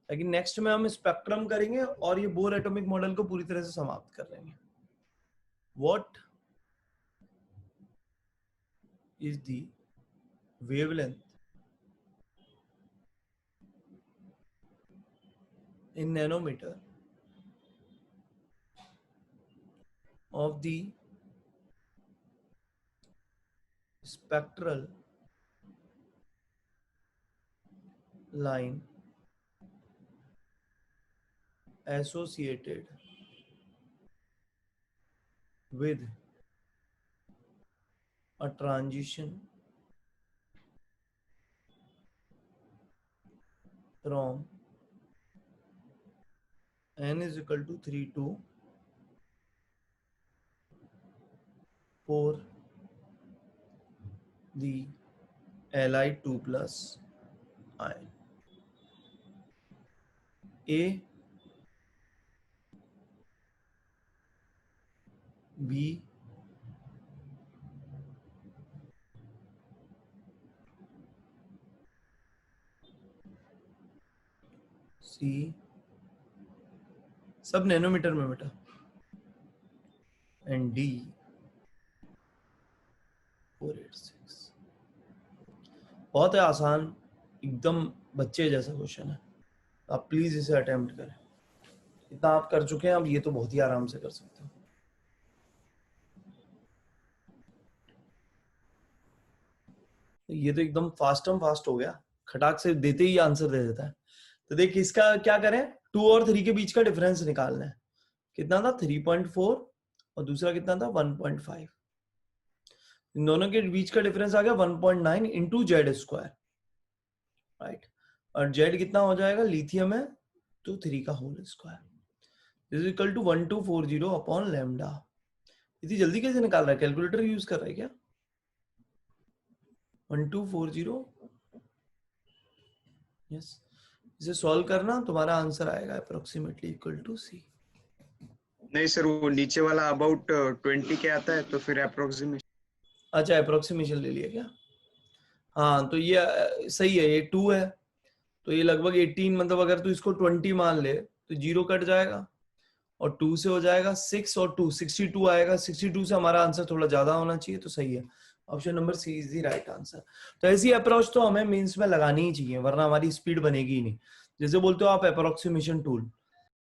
लेकिन नेक्स्ट में हम स्पेक्ट्रम करेंगे और ये बोर एटॉमिक मॉडल को पूरी तरह से समाप्त कर लेंगे। What is the wavelength in nanometer of the spectral line associated with a transition from n is equal to 3 to 4 the Li2 plus ion. A, B, C, सब नैनोमीटर में बेटा, एंड डी 486। बहुत है आसान, एकदम बच्चे जैसा क्वेश्चन है, आप प्लीज इसे अटेम्प्ट करें। इतना आप कर चुके हैं, अब ये तो बहुत ही आराम से कर सकते हो। ये तो एकदम फास्ट हो गया, खटाक से देते ही आंसर दे देता है। तो देख इसका क्या करें, 2 और 3 के बीच का डिफरेंस निकालना है। कितना था? 3.4 और दूसरा कितना था? 1.5। इन दोनों के बीच का डिफरेंस आ गया 1.9 इंटू जेड स्क्वायर, राइट? और जेड कितना हो जाएगा? लिथियम है तो 3 का whole square. This is equal to 1240 upon lambda. इतनी जल्दी कैसे निकाल रहा है? कैलकुलेटर यूज कर रहा है क्या? 1240, यस। इसे सॉल्व करना, तुम्हारा आंसर आएगा अप्रोक्सीमेटली इक्वल टू सी। नहीं सर, वो नीचे वाला अबाउट 20 के आता है तो फिर अप्रोक्सीमेशन। अच्छा, अप्रोक्सीमेशन ले लिया क्या? हाँ, तो ये सही है, ये 2 है तो ये लगभग 18, मतलब अगर तू इसको 20 मान ले तो 0 कट जाएगा और 2 से हो जाएगा 6 और 2 62 आएगा। 62 से हमारा आंसर थोड़ा ज्यादा होना चाहिए, तो सही है। Option number C is the right answer. तो ऐसी अप्रोच तो हमें मेंस में लगानी ही चाहिए, वरना हमारी स्पीड बनेगी ही नहीं। जैसे बोलते हो आप अप्रोक्सीमेशन टूल,